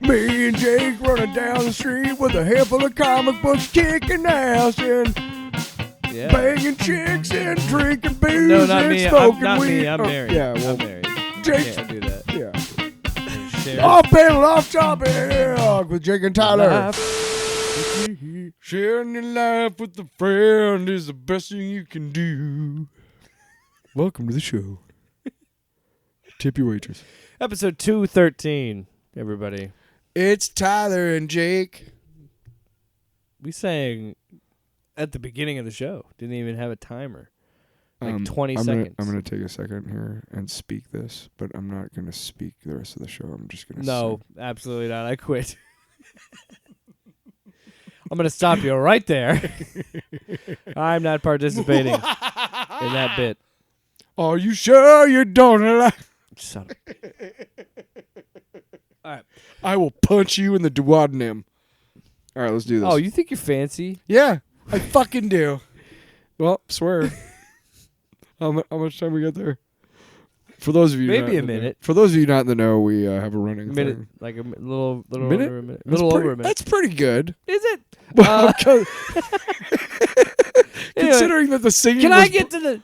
Me and Jake running down the street with a handful of comic books, kicking ass and banging chicks and drinking booze No, not and me. smoking weed. Me. I'm married. Yeah, well, I'm married. Jake. Can't do that. Yeah. Off panel, off topic with Jake and Tyler. Sharing your life with a friend is the best thing you can do. Welcome to the show. Tip your waitress. Episode 213, everybody. It's Tyler and Jake. We sang at the beginning of the show. Didn't even have a timer. 20 seconds. I'm going to take a second here and speak this, but I'm not going to speak the rest of the show. I'm just going to No, absolutely not. I quit. I'm going to stop you right there. I'm not participating in that bit. Are you sure you don't like? Son of a... All right. I will punch you in the duodenum. All right, let's do this. Oh, you think you're fancy? Yeah, I fucking do. Well, swear. How much time we got there? For those of you, maybe a minute. For those of you not in the know, we have a running minute, thing. like a little minute? over a minute, little over a minute. That's pretty good. Is it? Well, considering that the singing. Can I get to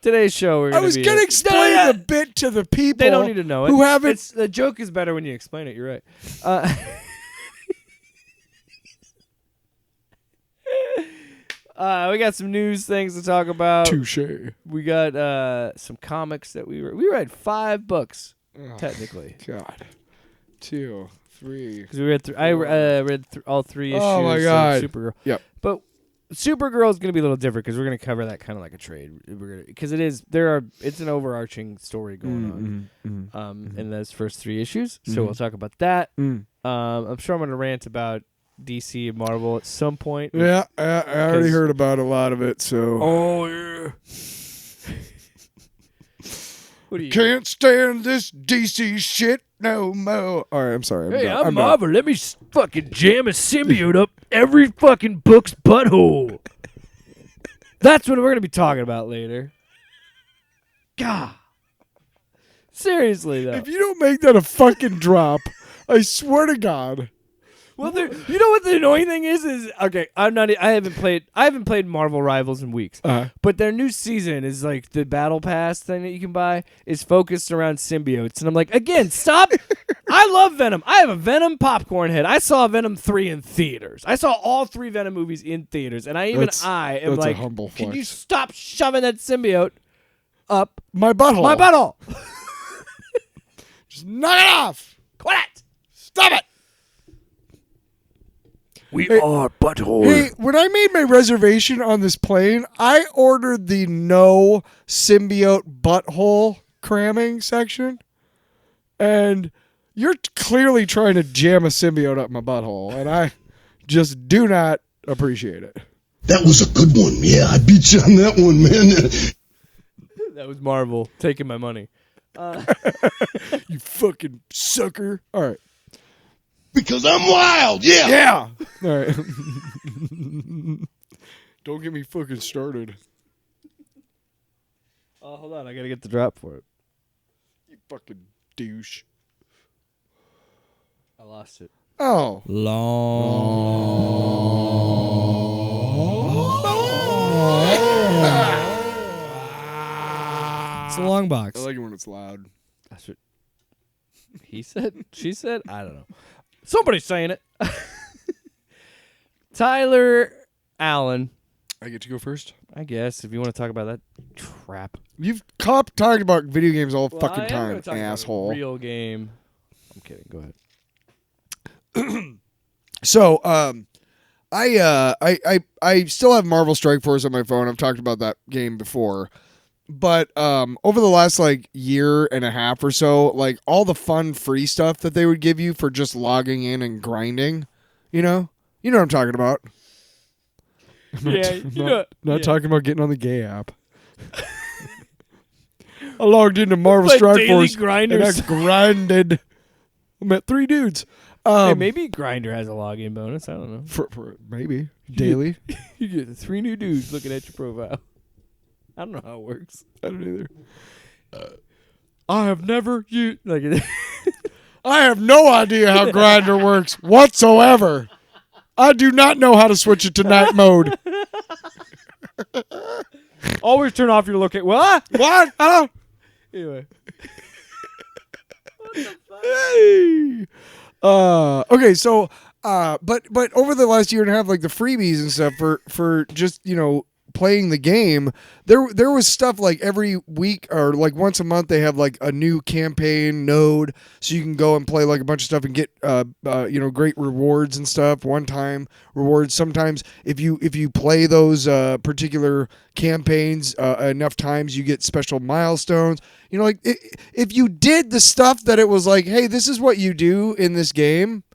today's show? I was gonna explain the bit to the people. They don't need to know it. Who haven't? The joke is better when you explain it. You're right. We got some news things to talk about. Touche. We got some comics that we read 5 books technically. God, 2, 3. Because we read I read all 3 issues. Oh my God, of Supergirl. Yep. But Supergirl is going to be a little different because we're going to cover that kind of like a trade. Because it's an overarching story going on in those first 3 issues. So we'll talk about that. I'm sure I'm going to rant about DC and Marvel at some point. Yeah, I already heard about a lot of it. So. Oh yeah. What do you can't stand this DC shit no more. All right, I'm sorry. I'm Marvel. Let me fucking jam a symbiote up every fucking book's butthole. That's what we're gonna be talking about later. God. Seriously though. If you don't make that a fucking drop, I swear to God. Well, you know what the annoying thing is okay. I haven't played Marvel Rivals in weeks, but their new season is like the Battle Pass thing that you can buy is focused around symbiotes, and I'm like, again, stop! I love Venom. I have a Venom popcorn head. I saw Venom 3 in theaters. I saw all 3 Venom movies in theaters, and am like, a humble flex. Can you stop shoving that symbiote up my butthole? My butthole. Just knock it off. Quit it. Stop it. We are butthole. Hey, when I made my reservation on this plane, I ordered the no symbiote butthole cramming section. And you're clearly trying to jam a symbiote up my butthole. And I just do not appreciate it. That was a good one. Yeah, I beat you on that one, man. That was Marvel taking my money. You fucking sucker. All right. Because I'm wild, yeah. Yeah. All right. Don't get me fucking started. Oh, hold on. I got to get the drop for it. You fucking douche. I lost it. Oh. It's a long box. I like it when it's loud. That's what he said. She said. I don't know. Somebody's saying it. Tyler Allen. I get to go first? I guess if you want to talk about that crap. You've talking about video games all fucking I am time, gonna talk asshole. about a real game. I'm kidding. Go ahead. So, I still have Marvel Strike Force on my phone. I've talked about that game before. But over the last year and a half or so, all the free stuff that they would give you for just logging in and grinding, you know what I'm talking about. I'm not talking about getting on the gay app. I logged into Marvel Strike Force grinders. and I grinded. I met 3 dudes. Hey, maybe Grindr has a login bonus. I don't know. For maybe daily. You get 3 new dudes looking at your profile. I don't know how it works. I don't either. I have never used I have no idea how Grinder works whatsoever. I do not know how to switch it to night mode. Always turn off your location. What? What? Anyway. Hey. Okay, so but over the last year and a half, like the freebies and stuff for just playing the game, there was stuff like every week or like once a month they have like a new campaign node, so you can go and play like a bunch of stuff and get great rewards and stuff, one-time rewards. Sometimes if you play those particular campaigns enough times, you get special milestones. If you did the stuff that it was like, hey, this is what you do in this game,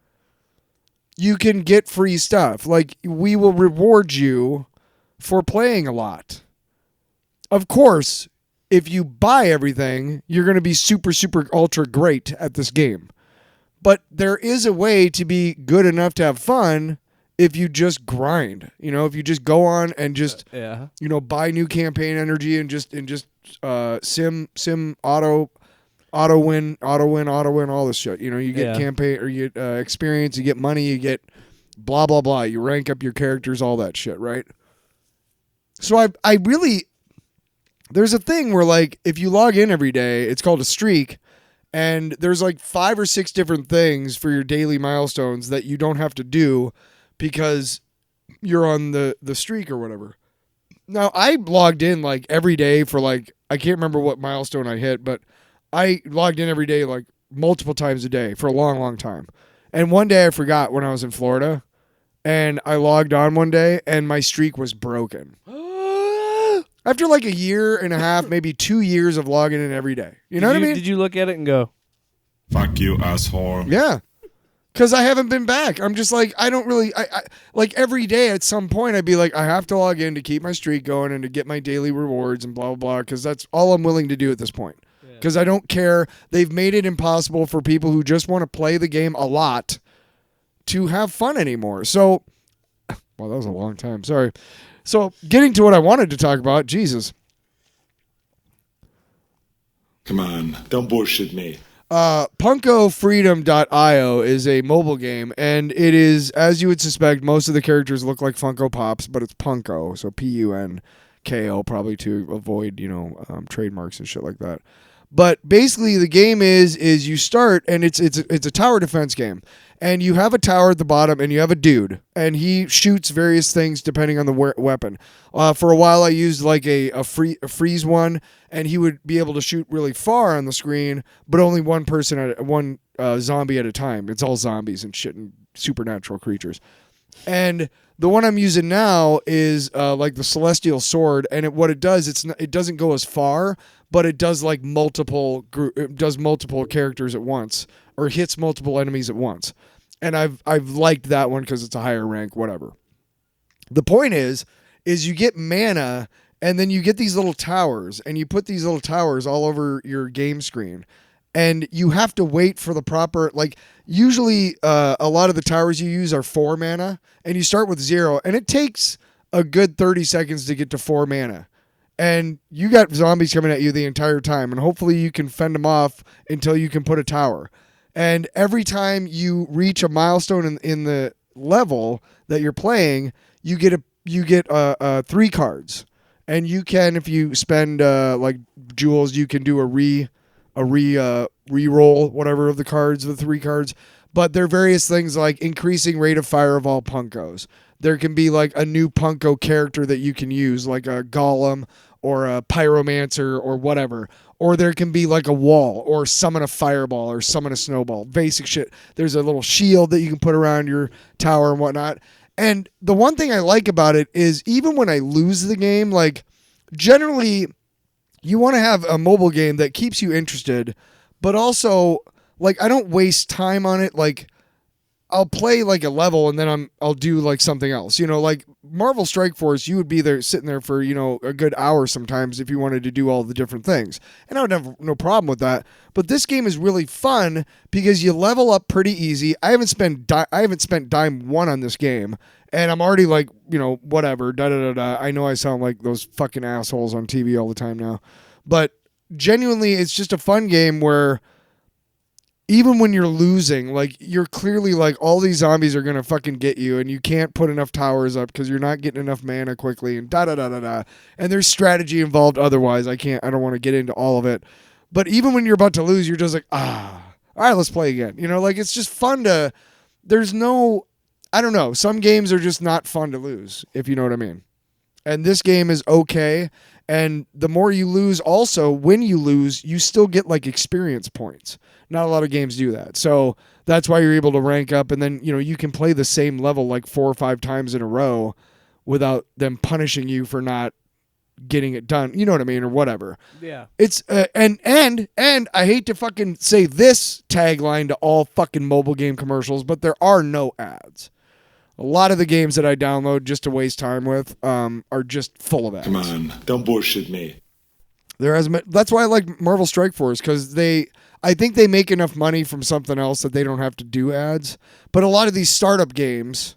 you can get free stuff. Like, we will reward you for playing a lot. Of course, if you buy everything, you're going to be super, super, ultra great at this game. But there is a way to be good enough to have fun if you just grind. If you just go on and just buy new campaign energy and just sim auto win, all this shit. You get campaign or you get experience, you get money, you get blah blah blah. You rank up your characters, all that shit, right? So I really, there's a thing where like if you log in every day, it's called a streak, and there's like 5 or 6 different things for your daily milestones that you don't have to do because you're on the streak or whatever. Now I logged in like every day for like, I can't remember what milestone I hit, but I logged in every day like multiple times a day for a long, long time. And one day I forgot when I was in Florida, and I logged on one day and my streak was broken. After like a year and a half, maybe 2 years of logging in every day. You know what I mean? Did you look at it and go, fuck you, asshole? Yeah. Because I haven't been back. I'm just like, I don't really, I like every day at some point I'd be like, I have to log in to keep my streak going and to get my daily rewards and blah, blah, blah. Because that's all I'm willing to do at this point. Because I don't care. They've made it impossible for people who just want to play the game a lot to have fun anymore. So, well, that was a long time. Sorry. So, getting to what I wanted to talk about, Jesus. Come on, don't bullshit me. PunkoFreedom.io is a mobile game, and it is, as you would suspect, most of the characters look like Funko Pops, but it's Punko, so Punko, probably to avoid, trademarks and shit like that. But basically, the game is you start, and it's a tower defense game. And you have a tower at the bottom, and you have a dude, and he shoots various things depending on the weapon. For a while, I used like a freeze one, and he would be able to shoot really far on the screen, but only one zombie at a time. It's all zombies and shit and supernatural creatures. And the one I'm using now is like the Celestial Sword, and what it does, it doesn't go as far, but it does like multiple characters at once, or hits multiple enemies at once. And I've liked that one because it's a higher rank, whatever. The point is you get mana, and then you get these little towers, and you put these little towers all over your game screen. And you have to wait for the proper, like, usually a lot of the towers you use are 4 mana, and you start with 0, and it takes a good 30 seconds to get to 4 mana. And you got zombies coming at you the entire time, and hopefully you can fend them off until you can put a tower. And every time you reach a milestone in the level that you're playing, you get 3 cards. And you can, if you spend like jewels, you can do a re-roll, whatever, of the cards, the 3 cards. But there are various things like increasing rate of fire of all Punkos. There can be like a new Punko character that you can use, like a Golem or a Pyromancer or whatever. Or there can be like a wall, or summon a fireball, or summon a snowball. Basic shit. There's a little shield that you can put around your tower and whatnot. And the one thing I like about it is even when I lose the game, like generally you want to have a mobile game that keeps you interested, but also like I don't waste time on it. Like I'll play like a level and then I'll do like something else. Like Marvel Strike Force, you would be there sitting there for, a good hour sometimes if you wanted to do all the different things. And I would have no problem with that. But this game is really fun because you level up pretty easy. I haven't spent dime 1 on this game, and I'm already like, whatever, I know I sound like those fucking assholes on TV all the time now. But genuinely, it's just a fun game where even when you're losing, like you're clearly like all these zombies are gonna fucking get you, and you can't put enough towers up because you're not getting enough mana quickly, and da da da da da. And there's strategy involved. Otherwise, I don't want to get into all of it. But even when you're about to lose, you're just like, all right, let's play again. You know, like it's just fun to. There's no, I don't know. Some games are just not fun to lose, if you know what I mean. And this game is okay. And the more you lose, also, when you lose, you still get like experience points. Not a lot of games do that. So that's why you're able to rank up. And then, you know, you can play the same level like 4 or 5 times in a row without them punishing you for not getting it done. You know what I mean? Or whatever. Yeah. It's, and I hate to fucking say this tagline to all fucking mobile game commercials, but there are no ads. A lot of the games that I download just to waste time with are just full of ads. Come on, don't bullshit me. That's why I like Marvel Strike Force, because I think they make enough money from something else that they don't have to do ads. But a lot of these startup games,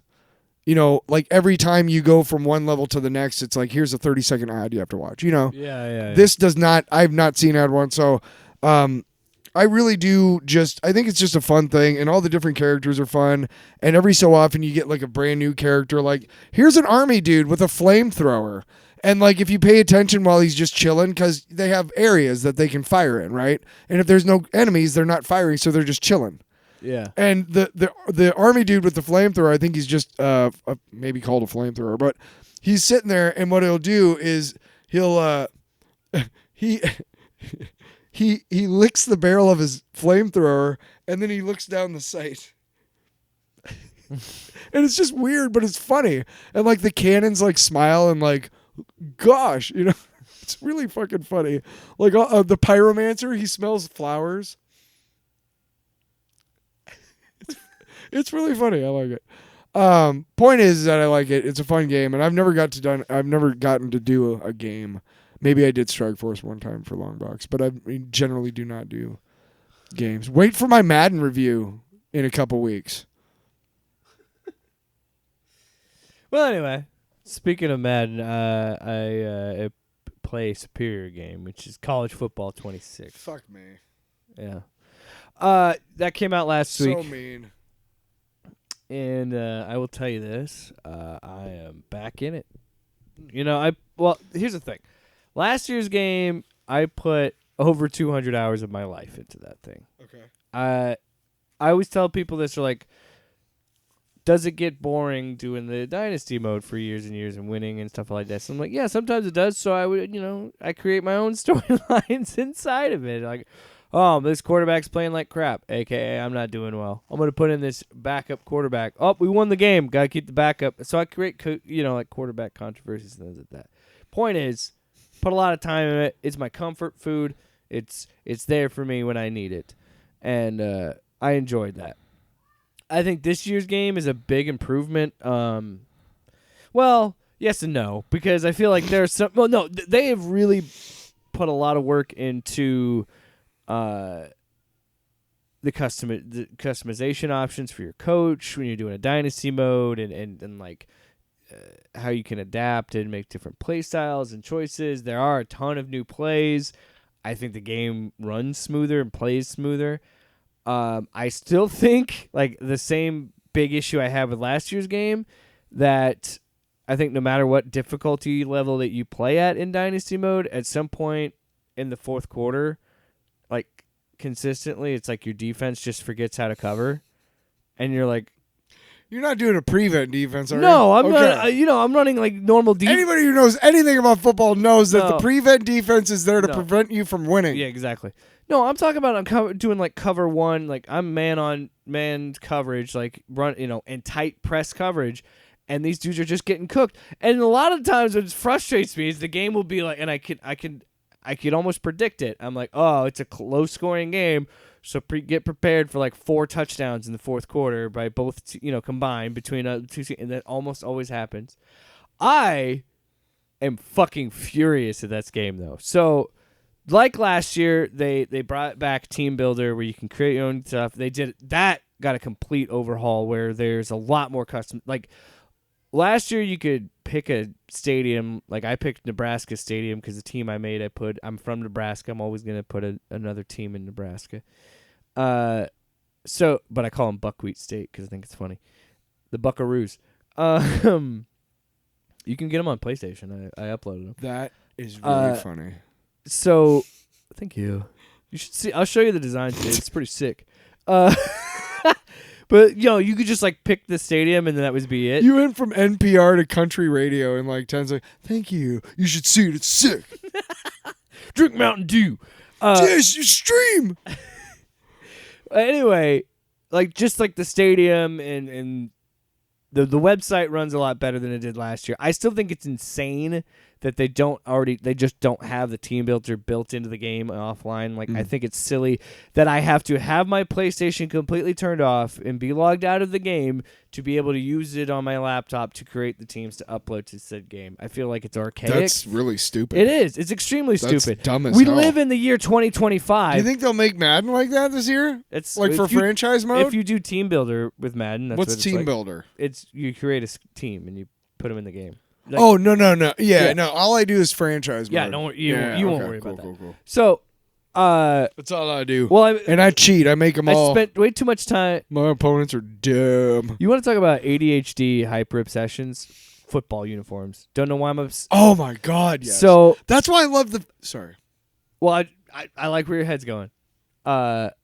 you know, like every time you go from one level to the next, it's like, here's a 30-second ad you have to watch. You know, Yeah. This does not. I've not seen ad one, so I really do I think it's just a fun thing, and all the different characters are fun, and every so often you get like a brand new character, like here's an army dude with a flamethrower, and like if you pay attention while he's just chilling, because they have areas that they can fire in, right? And if there's no enemies, they're not firing, so they're just chilling. Yeah. And the army dude with the flamethrower, I think he's just maybe called a flamethrower, but he's sitting there, and what he'll do is he'll He licks the barrel of his flamethrower, and then he looks down the sight. And it's just weird, but it's funny. And like the cannons like smile and like, gosh, you know, it's really fucking funny. Like the pyromancer, he smells flowers. It's really funny. I like it. Point is that I like it. It's a fun game, and I've never gotten to do a game. Maybe I did Strike Force one time for Longbox, but I generally do not do games. Wait for my Madden review in a couple weeks. Well, anyway, speaking of Madden, I play a superior game, which is College Football 26. Fuck me. Yeah. That came out last week. So mean. And I will tell you this, I am back in it. You know, here's the thing. Last year's game, I put over 200 hours of my life into that thing. Okay. I always tell people this, are like, does it get boring doing the dynasty mode for years and years and winning and stuff like that? So I'm like, yeah, sometimes it does. So I create my own storylines inside of it. Like, oh, this quarterback's playing like crap, a.k.a. I'm not doing well. I'm going to put in this backup quarterback. Oh, we won the game. Got to keep the backup. So I create, like quarterback controversies and things like that. Point is, put a lot of time in it. It's my comfort food. It's there for me when I need it. And I enjoyed that. I think this year's game is a big improvement. Well, yes and no, because I feel like there's some... Well, no, they have really put a lot of work into the customization options for your coach when you're doing a dynasty mode, and like how you can adapt and make different play styles and choices. There are a ton of new plays. I think the game runs smoother and plays smoother. I still think, like, the same big issue I had with last year's game, that I think no matter what difficulty level that you play at in Dynasty mode, at some point in the fourth quarter, like, consistently, it's like your defense just forgets how to cover. And you're like... You're not doing a prevent defense, are you? No, I'm not. I'm running like normal defense. Anybody who knows anything about football knows that the prevent defense is there to prevent you from winning. Yeah, exactly. No, I'm talking about doing like cover one, like I'm man on man coverage, like run, and tight press coverage, and these dudes are just getting cooked. And a lot of times, what frustrates me is the game will be like, and I could almost predict it. I'm like, oh, it's a low scoring game. So get prepared for like 4 touchdowns in the fourth quarter by both, combined between two teams, and that almost always happens. I am fucking furious at that game though. So, like last year, they brought back Team Builder where you can create your own stuff. They did that, got a complete overhaul where there's a lot more custom. Like last year, you could pick a stadium. Like I picked Nebraska Stadium because the team I made, I'm from Nebraska. I'm always gonna put another team in Nebraska. but I call them Buckwheat State because I think it's funny. The Buckaroos. You can get them on PlayStation. I uploaded them. That is really funny. So, thank you. You should see. I'll show you the design today. It's pretty sick. But you could just like pick the stadium and then that would be it. You went from NPR to country radio in like 10 seconds. Thank you. You should see it. It's sick. Drink Mountain Dew. Yes, you stream. Anyway, just like the stadium and the website runs a lot better than it did last year. I still think it's insane that they just don't have the team builder built into the game offline. I think it's silly that I have to have my PlayStation completely turned off and be logged out of the game to be able to use it on my laptop to create the teams to upload to said game. I feel like it's archaic. That's really stupid. It is. It's extremely stupid. Dumb as we hell. live in the year 2025. Do you think they'll make Madden like that this year? It's like for franchise mode? If you do team builder with Madden, that's what's what it's team like. builder? It's you create a team and you put them in the game. No. Yeah, no. All I do is franchise mode. Yeah, you won't worry about that. Cool. So, that's all I do. Well, and I cheat. I make them all. I spent way too much time. My opponents are dumb. You want to talk about ADHD hyper obsessions? Football uniforms. Don't know why I'm Oh my god! Yes. So that's why I love the. Sorry. Well, I like where your head's going. But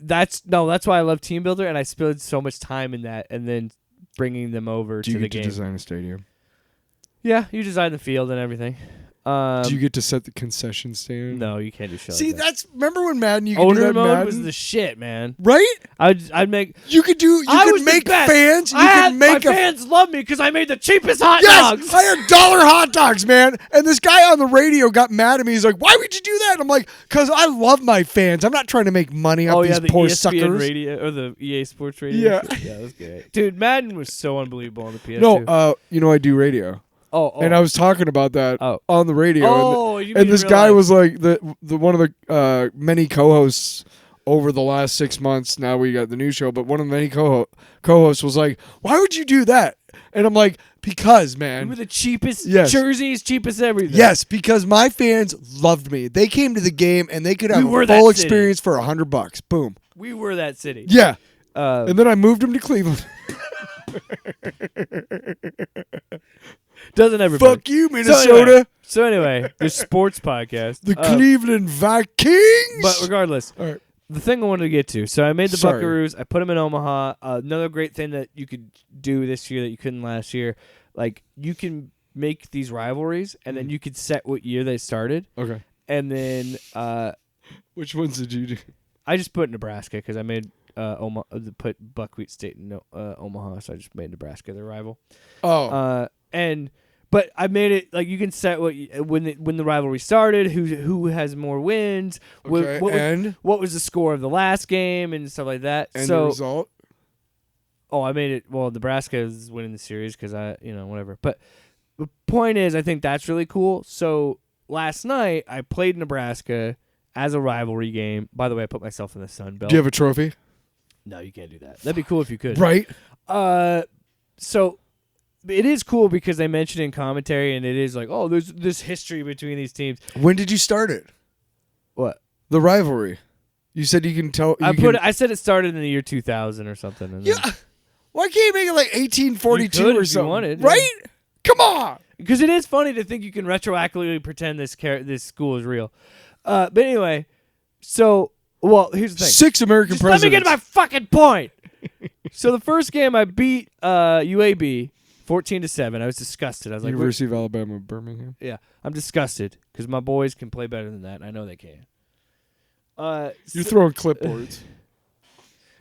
that's why I love Team Builder, and I spent so much time in that, and then bringing them over to the game. Do you get to design a stadium? Yeah, you design the field and everything. Do you get to set the concession stand? No, you can't do shit. See, like that. remember when Madden you could Owner do that mode Madden? was the shit, man. Right? I'd make. You could make fans. My fans love me because I made the cheapest hot dogs. I had $1 hot dogs, man. And this guy on the radio got mad at me. He's like, "Why would you do that?" And I'm like, "Cause I love my fans. I'm not trying to make money off these the poor ESPN suckers." Radio or the EA Sports Radio. Yeah, that was great, dude. Madden was so unbelievable on the PS2. No, I do radio. Oh, and I was talking about that on the radio. Oh, and this guy was like the one of the many co-hosts over the last 6 months. Now we got the new show, but one of the many co-hosts was like, "Why would you do that?" And I'm like, "Because, man, we were the cheapest jerseys, cheapest everything." Yes, because my fans loved me. They came to the game and they could have a full experience for $100. Boom. We were that city. Yeah. And then I moved him to Cleveland. Doesn't everybody? Fuck you, Minnesota. So anyway, the sports podcast. The Cleveland Vikings. But regardless, all right. The thing I wanted to get to. So I made the Buckaroos. I put them in Omaha. Another great thing that you could do this year that you couldn't last year, like you can make these rivalries, and then you could set what year they started. Okay. And then, which ones did you do? I just put Nebraska because I made put Buckwheat State in Omaha, so I just made Nebraska their rival. Oh. But I made it like you can set when the rivalry started, who has more wins, okay. what was the score of the last game and stuff like that. And so, the result? Oh, I made it. Well, Nebraska is winning the series because whatever. But the point is, I think that's really cool. So last night I played Nebraska as a rivalry game. By the way, I put myself in the Sun Belt. Do you have a trophy? No, you can't do that. That'd be cool if you could. Right. So it is cool because they mention it in commentary, and it is like, oh, there's this history between these teams. When did you start it? What? The rivalry. You said you can tell. I said it started in the year 2000 or something. And yeah. Why can't you make it like 1842 or something? You wanted, right? Yeah. Come on. Because it is funny to think you can retroactively pretend this school is real. But anyway, so here's the thing: 6 American presidents. Let me get to my fucking point. So the first game I beat UAB 14-7. I was disgusted. I was like, University of Alabama, Birmingham. Yeah, I'm disgusted because my boys can play better than that. And I know they can. You're throwing clipboards.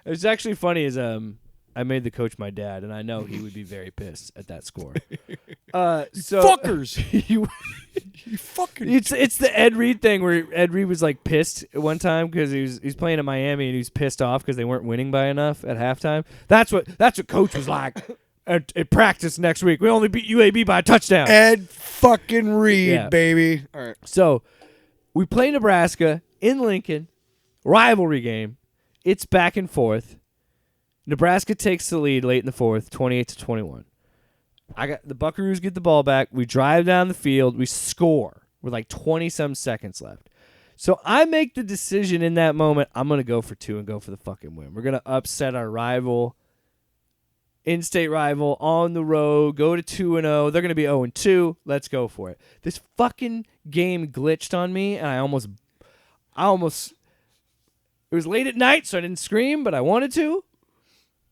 It was actually funny is I made the coach my dad, and I know he would be very pissed at that score. Fuckers! you fucking. It's the Ed Reed thing where Ed Reed was like pissed one time because he's playing in Miami and he was pissed off because they weren't winning by enough at halftime. That's what coach was like at practice next week. We only beat UAB by a touchdown. Ed fucking Reed, baby. All right. So we play Nebraska in Lincoln, rivalry game. It's back and forth. Nebraska takes the lead late in the fourth, 28-21. The Buckaroos get the ball back. We drive down the field. We score with like 20-some seconds left. So I make the decision in that moment, I'm going to go for 2 and go for the fucking win. We're going to upset our rival, in-state rival, on the road, go to 2-0. They're going to be 0-2. Let's go for it. This fucking game glitched on me, and I almost, it was late at night, so I didn't scream, but I wanted to.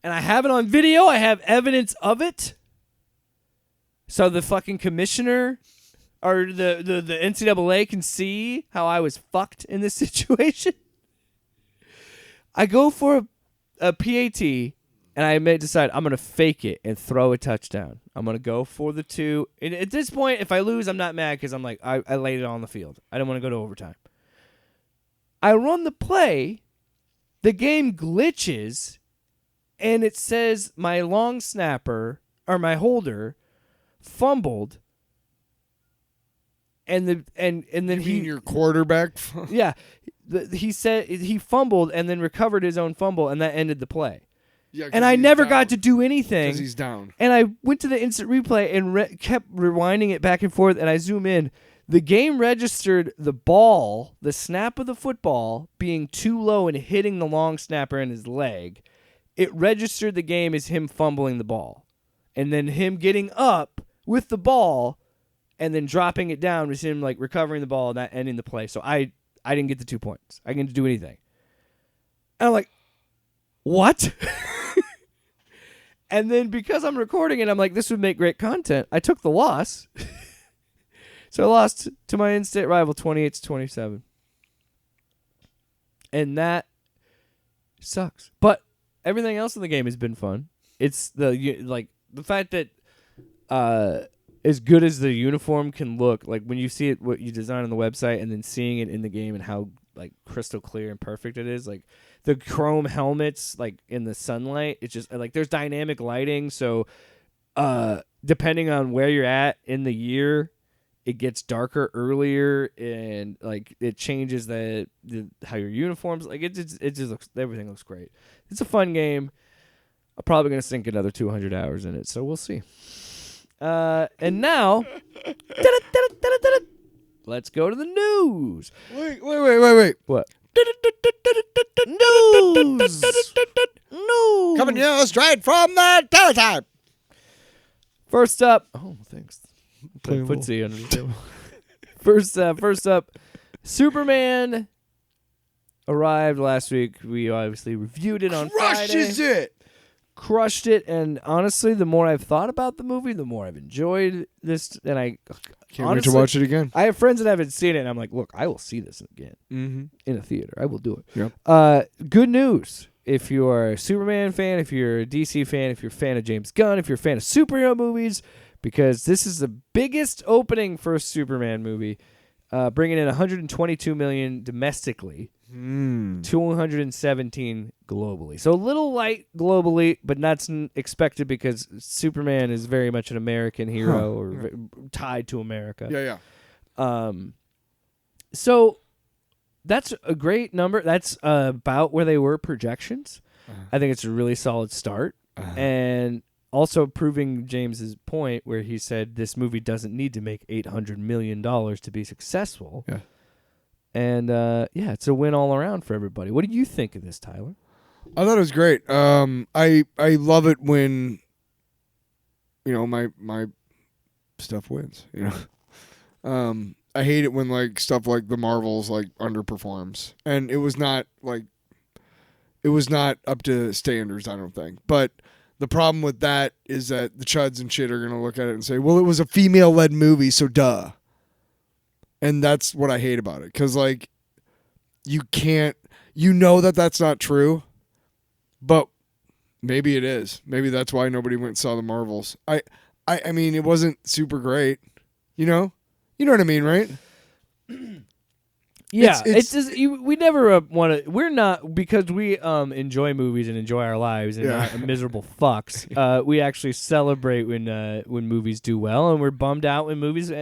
And I have it on video. I have evidence of it. So the fucking commissioner or the NCAA can see how I was fucked in this situation. I go for a PAT, and I may decide I'm going to fake it and throw a touchdown. I'm going to go for the 2. And at this point, if I lose, I'm not mad because I'm like, I laid it on the field. I don't want to go to overtime. I run the play. The game glitches, and it says my long snapper or my holder fumbled, and then your quarterback. Yeah, he said he fumbled and then recovered his own fumble, and that ended the play. Yeah, and I never got to do anything because he's down. And I went to the instant replay and kept rewinding it back and forth, and I zoom in. The game registered the ball, the snap of the football, being too low and hitting the long snapper in his leg. It registered the game as him fumbling the ball. And then him getting up with the ball and then dropping it down was him like recovering the ball and that ending the play. So I didn't get the 2 points. I didn't do anything. And I'm like, what? And then because I'm recording it, I'm like, this would make great content. I took the loss. So I lost to my in-state rival 28-27. And that sucks. But everything else in the game has been fun. It's the fact that as good as the uniform can look, like when you see it, what you design on the website, and then seeing it in the game and how like crystal clear and perfect it is, like the chrome helmets, like in the sunlight, it's just like there's dynamic lighting. So depending on where you're at in the year, it gets darker earlier, and like it changes the how your uniforms, like it just looks, everything looks great. It's a fun game. I'm probably gonna sink another 200 hours in it, so we'll see. And now, let's go to the news. Wait. What? News. Coming to you straight from the teletype. First up, oh thanks. Playing footsie under the table. First up, Superman arrived last week. We obviously reviewed it on Friday. Crushed it, and honestly, the more I've thought about the movie, the more I've enjoyed this, and I can't wait to watch it again. I have friends that haven't seen it, and I'm like, look, I will see this again in a theater. I will do it. Yep. Good news. If you're a Superman fan, if you're a DC fan, if you're a fan of James Gunn, if you're a fan of superhero movies, because this is the biggest opening for a Superman movie, bringing in $122 million domestically, 217 globally. So a little light globally, but that's expected because Superman is very much an American hero or tied to America. Yeah. So that's a great number. That's about where they were projections. I think it's a really solid start. And also proving James's point where he said this movie doesn't need to make $800 million to be successful. Yeah. And, it's a win all around for everybody. What do you think of this, Tyler? I thought it was great. I love it when, my stuff wins, I hate it when, like, stuff like the Marvels, like, underperforms. And it was not up to standards, I don't think. But the problem with that is that the chuds and shit are going to look at it and say, well, it was a female-led movie, so duh. And that's what I hate about it. Because, like, you can't... You know that that's not true, but maybe it is. Maybe that's why nobody went and saw the Marvels. I mean, it wasn't super great, You know what I mean, right? Yeah, it's just we never want to. We're not, because we enjoy movies and enjoy our lives and not miserable fucks. We actually celebrate when movies do well, and we're bummed out when movies. Fuck,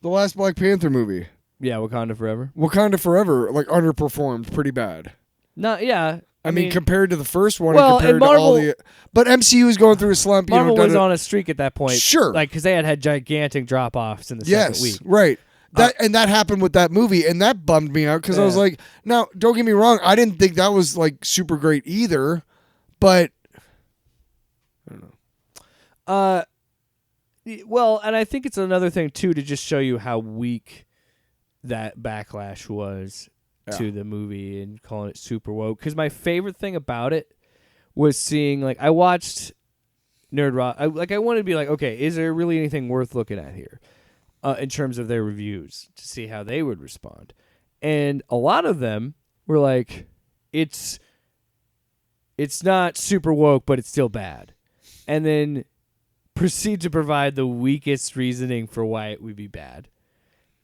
the last Black Panther movie. Yeah, Wakanda Forever. Wakanda Forever, like, underperformed pretty bad. No, yeah. I mean, compared to the first one, well, and compared and Marvel, to all the, but MCU is going through a slump. Marvel was on a streak at that point, sure, like because they had gigantic drop offs in the second week. Right. That happened with that movie, and that bummed me out because I was like, now don't get me wrong, I didn't think that was like super great either, but I don't know. Well, and I think it's another thing too to just show you how weak that backlash was to the movie and calling it super woke. Because my favorite thing about it was seeing, like, I watched Nerd Rock. I wanted to be like, okay, is there really anything worth looking at here in terms of their reviews to see how they would respond? And a lot of them were like, it's not super woke, but it's still bad. And then proceed to provide the weakest reasoning for why it would be bad.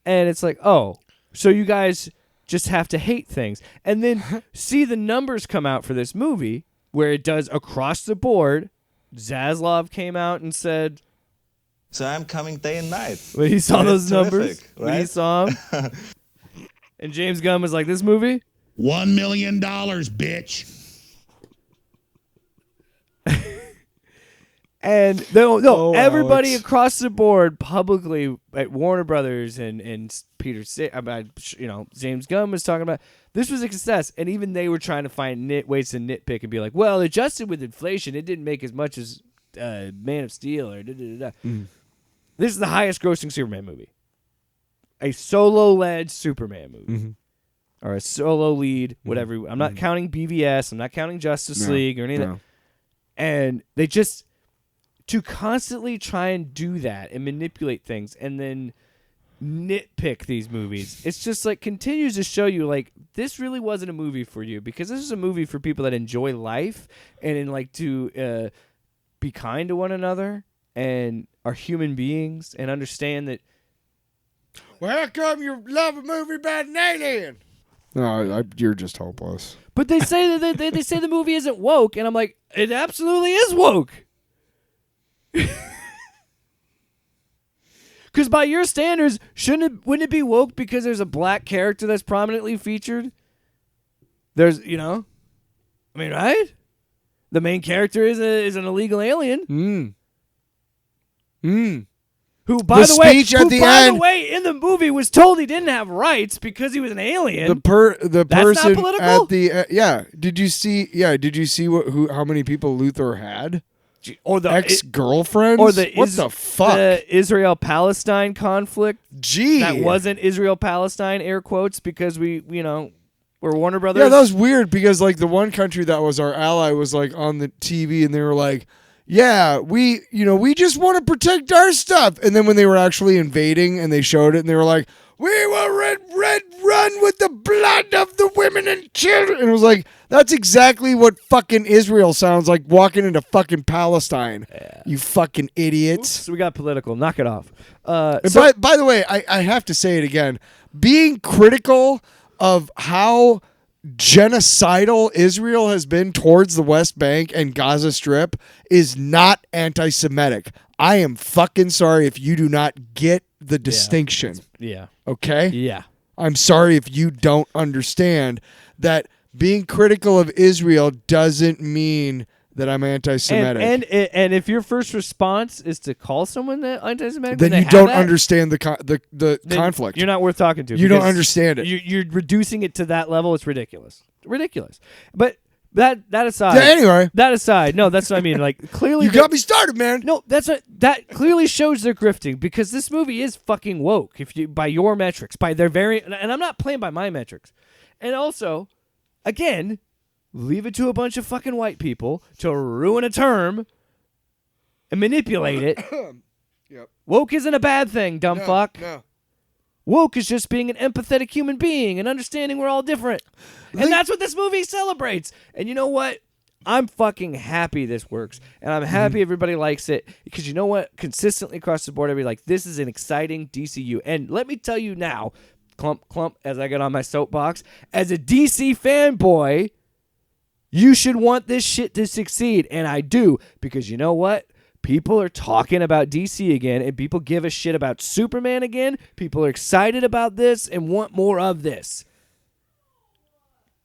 And it's like, oh, so you guys just have to hate things. And then see the numbers come out for this movie where it does across the board. Zaslav came out and said, so I'm coming day and night. when he saw those numbers, right? when he saw them. And James Gunn was like, this movie? $1 million, bitch. And everybody Alex. across the board publicly at Warner Brothers and Peter, James Gunn was talking about this was a success, and even they were trying to find ways to nitpick and be like, well, adjusted with inflation, it didn't make as much as Man of Steel or da-da-da-da. This is the highest grossing Superman movie, a solo-led Superman movie, or a solo lead, whatever. I'm not counting BVS, I'm not counting Justice League or anything. And they just to constantly try and do that and manipulate things and then nitpick these movies. It's just like continues to show you like this really wasn't a movie for you, because this is a movie for people that enjoy life and like to be kind to one another and are human beings and understand that. Well, how come you love a movie about an alien? No, you're just hopeless. But they say that they say the movie isn't woke, and I'm like, it absolutely is woke. Because by your standards, wouldn't it be woke because there's a black character that's prominently featured? There's, I mean, right? The main character is an illegal alien. Who, by the way, in the movie was told he didn't have rights because he was an alien. The That's person not political? at the Did you see? Yeah, did you see how many people Luthor had? Or the ex-girlfriends? Or the what the fuck? The Israel-Palestine conflict. Gee, that wasn't Israel-Palestine, air quotes, because we're Warner Brothers. Yeah, that was weird because like the one country that was our ally was like on the TV and they were like, yeah, we just want to protect our stuff. And then when they were actually invading and they showed it and they were like, we will run with the blood of the women and children. And it was like, that's exactly what fucking Israel sounds like walking into fucking Palestine. Yeah. You fucking idiots. Oops, we got political. Knock it off. By the way, I have to say it again. Being critical of how genocidal Israel has been towards the West Bank and Gaza Strip is not anti-Semitic. I am fucking sorry if you do not get the distinction. Yeah. Okay? Yeah. I'm sorry if you don't understand that being critical of Israel doesn't mean that I'm anti-Semitic. And if your first response is to call someone that anti-Semitic, then you don't understand the conflict. You're not worth talking to. You don't understand it. You're reducing it to that level. It's ridiculous. But that aside. Yeah, anyway. That aside. No, that's what I mean. Like clearly, you got me started, man. No, that clearly shows they're grifting because this movie is fucking woke. If you by your metrics, by their and I'm not playing by my metrics, and also, again. Leave it to a bunch of fucking white people to ruin a term and manipulate it. Yep. Woke isn't a bad thing, dumb fuck. No. Woke is just being an empathetic human being and understanding we're all different. And that's what this movie celebrates. And you know what? I'm fucking happy this works. And I'm happy everybody likes it. Because you know what? Consistently across the board, everybody like, this is an exciting DCU. And let me tell you now, clump, as I get on my soapbox, as a DC fanboy, you should want this shit to succeed, and I do, because you know what? People are talking about DC again, and people give a shit about Superman again. People are excited about this and want more of this.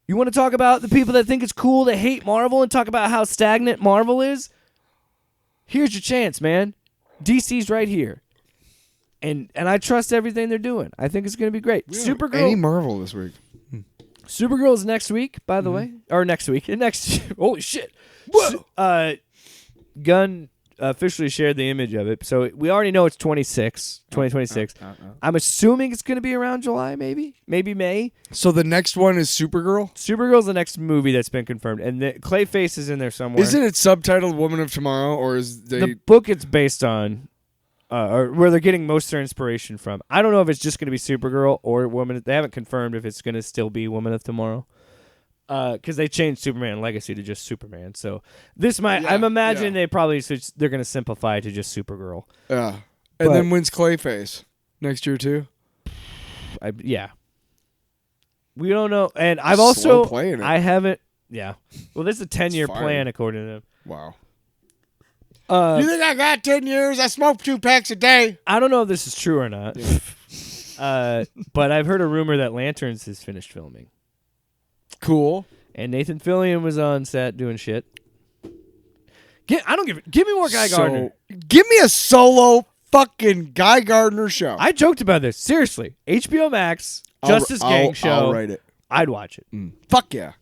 You want to talk about the people that think it's cool to hate Marvel and talk about how stagnant Marvel is? Here's your chance, man. DC's right here. And I trust everything they're doing. I think it's going to be great. Supergirl. Any Marvel this week? Supergirl is next week, by the way. Or next week. Holy shit. Whoa. Gunn officially shared the image of it. So we already know it's 2026. I'm assuming it's going to be around July, maybe May. So the next one is Supergirl? Supergirl's the next movie that's been confirmed. And Clayface is in there somewhere. Isn't it subtitled Woman of Tomorrow? Or is the book it's based on, or where they're getting most of their inspiration from. I don't know if it's just going to be Supergirl or Woman. They haven't confirmed if it's going to still be Woman of Tomorrow. Because they changed Superman Legacy to just Superman. So this might, I'm imagining they probably they're going to simplify it to just Supergirl. Yeah. And then when's Clayface? Next year too? Yeah. We don't know. And I've also, playing it. I haven't, yeah. Well, this is a 10-year plan according to them. Wow. You think I got 10 years? I smoke 2 packs a day. I don't know if this is true or not. But I've heard a rumor that Lanterns is finished filming. Cool. And Nathan Fillion was on set doing shit. Give me more Guy Gardner. Give me a solo fucking Guy Gardner show. I joked about this. Seriously. HBO Max, Justice Gang show. I'll write it. I'd watch it. Fuck yeah.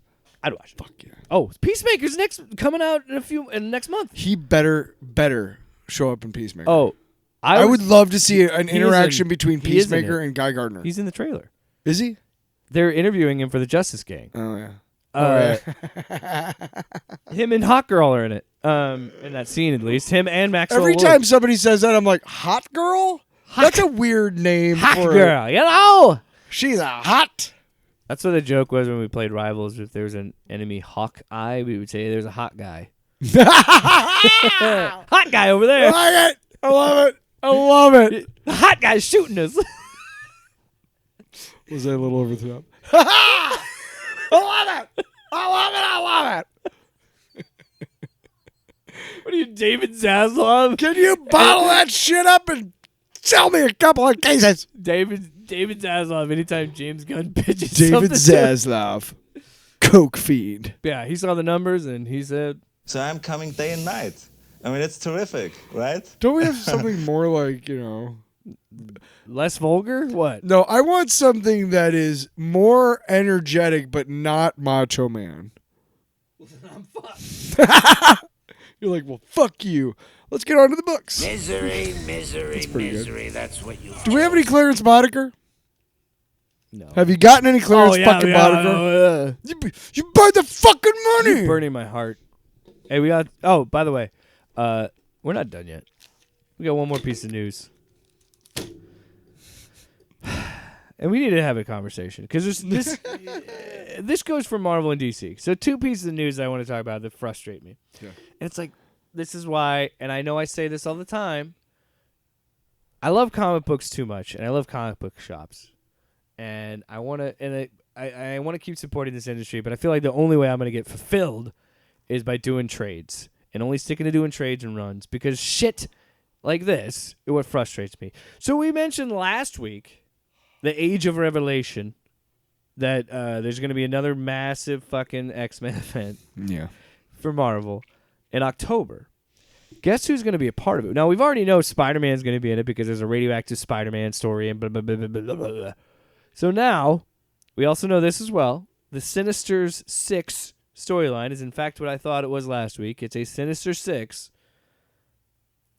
I'd watch it. Fuck yeah. Oh, Peacemaker's coming out in next month. He better show up in Peacemaker. Oh. I would love to see an interaction between Peacemaker and Guy Gardner. He's in the trailer. Is he? They're interviewing him for the Justice Gang. Oh, yeah. Him and Hot Girl are in it. In that scene, at least. Him and Maxwell Every Lord. time somebody says that, I'm like, Hot Girl? That's a weird name Hot for Girl, you know? She's a hot. That's what the joke was when we played Rivals. If there was an enemy Hawkeye, we would say there's a hot guy. Hot guy over there. I like it. I love it. I love it. The hot guy's shooting us. Was that a little over the top? I love it. I love it. I love it. What are you, David Zaslav? Can you bottle that shit up and sell me a couple of cases? David Zaslav, anytime James Gunn pitches David something Zaslav. Coke fiend. Yeah, he saw the numbers and he said... So I'm coming day and night. I mean, it's terrific, right? Don't we have something more like, Less vulgar? What? No, I want something that is more energetic but not Macho Man. Well, then I'm fucked. You're like, well, fuck you. Let's get on to the books. Misery, that's what you Do we have any Clarence Boddicker? No. Have you gotten any Clarence fucking Boddicker? You burned the fucking money. You're burning my heart. Hey, we got... Oh, by the way, we're not done yet. We got one more piece of news. And we need to have a conversation because this goes for Marvel and DC. So 2 pieces of news I want to talk about that frustrate me. Yeah. And it's like, this is why, and I know I say this all the time, I love comic books too much, and I love comic book shops. And I want to, I want to keep supporting this industry, but I feel like the only way I'm going to get fulfilled is by doing trades and only sticking to doing trades and runs because shit like this is what frustrates me. So we mentioned last week the Age of Revelation, that there's going to be another massive fucking X-Men event for Marvel in October. Guess who's going to be a part of it? Now, we've already know Spider-Man's going to be in it because there's a radioactive Spider-Man story and blah, blah, blah, blah, blah, blah, blah. So now, we also know this as well. The Sinisters 6 storyline is in fact what I thought it was last week. It's a Sinister 6.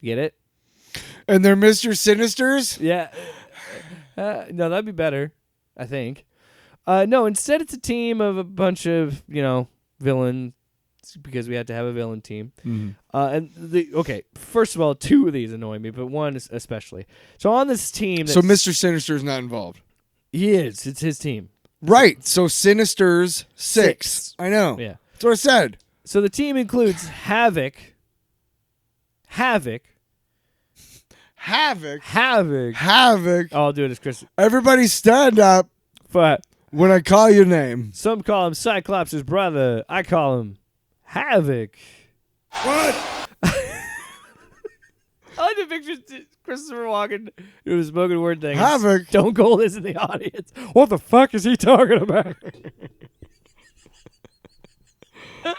Get it? And they're Mr. Sinisters? Yeah. No, that'd be better, I think. No, instead it's a team of a bunch of, villains because we had to have a villain team. Mm-hmm. First of all, 2 of these annoy me, but one is especially. So on this team... So Mr. Sinister's not involved? He is. It's his team. Right. So Sinisters 6. I know. Yeah. That's what I said. So the team includes Havoc. I'll do it as Chris. Everybody stand up when I call your name. Some call him Cyclops' brother. I call him Havoc. What? I like the picture Christopher Walken doing a spoken word thing. Havoc. Stone Cold is in the audience. What the fuck is he talking about?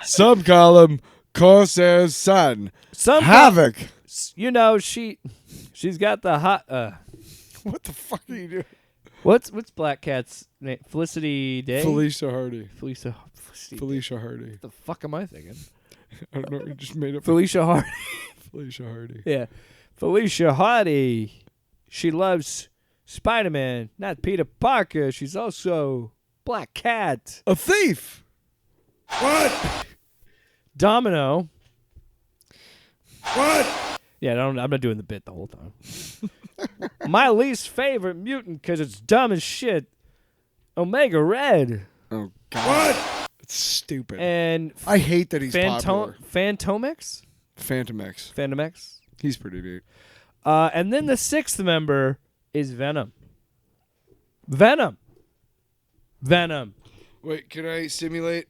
Some call him Corsair's son. Havoc. You know, she's got the hot. What the fuck are you doing? What's Black Cat's name? Felicity Day. Felicia Hardy. Felicia Hardy. What the fuck am I thinking? I don't know. You just made up. Felicia Hardy. Felicia Hardy. Yeah, Felicia Hardy. She loves Spider-Man, not Peter Parker. She's also Black Cat. A thief. What? Domino. What? Yeah, I'm not doing the bit the whole time. My least favorite mutant because it's dumb as shit. Omega Red. Oh God. What? It's stupid. And I hate that he's popular. Phantomix. Phantom X. Phantom X. He's pretty neat. And then the sixth member is Venom. Venom. Wait, can I simulate?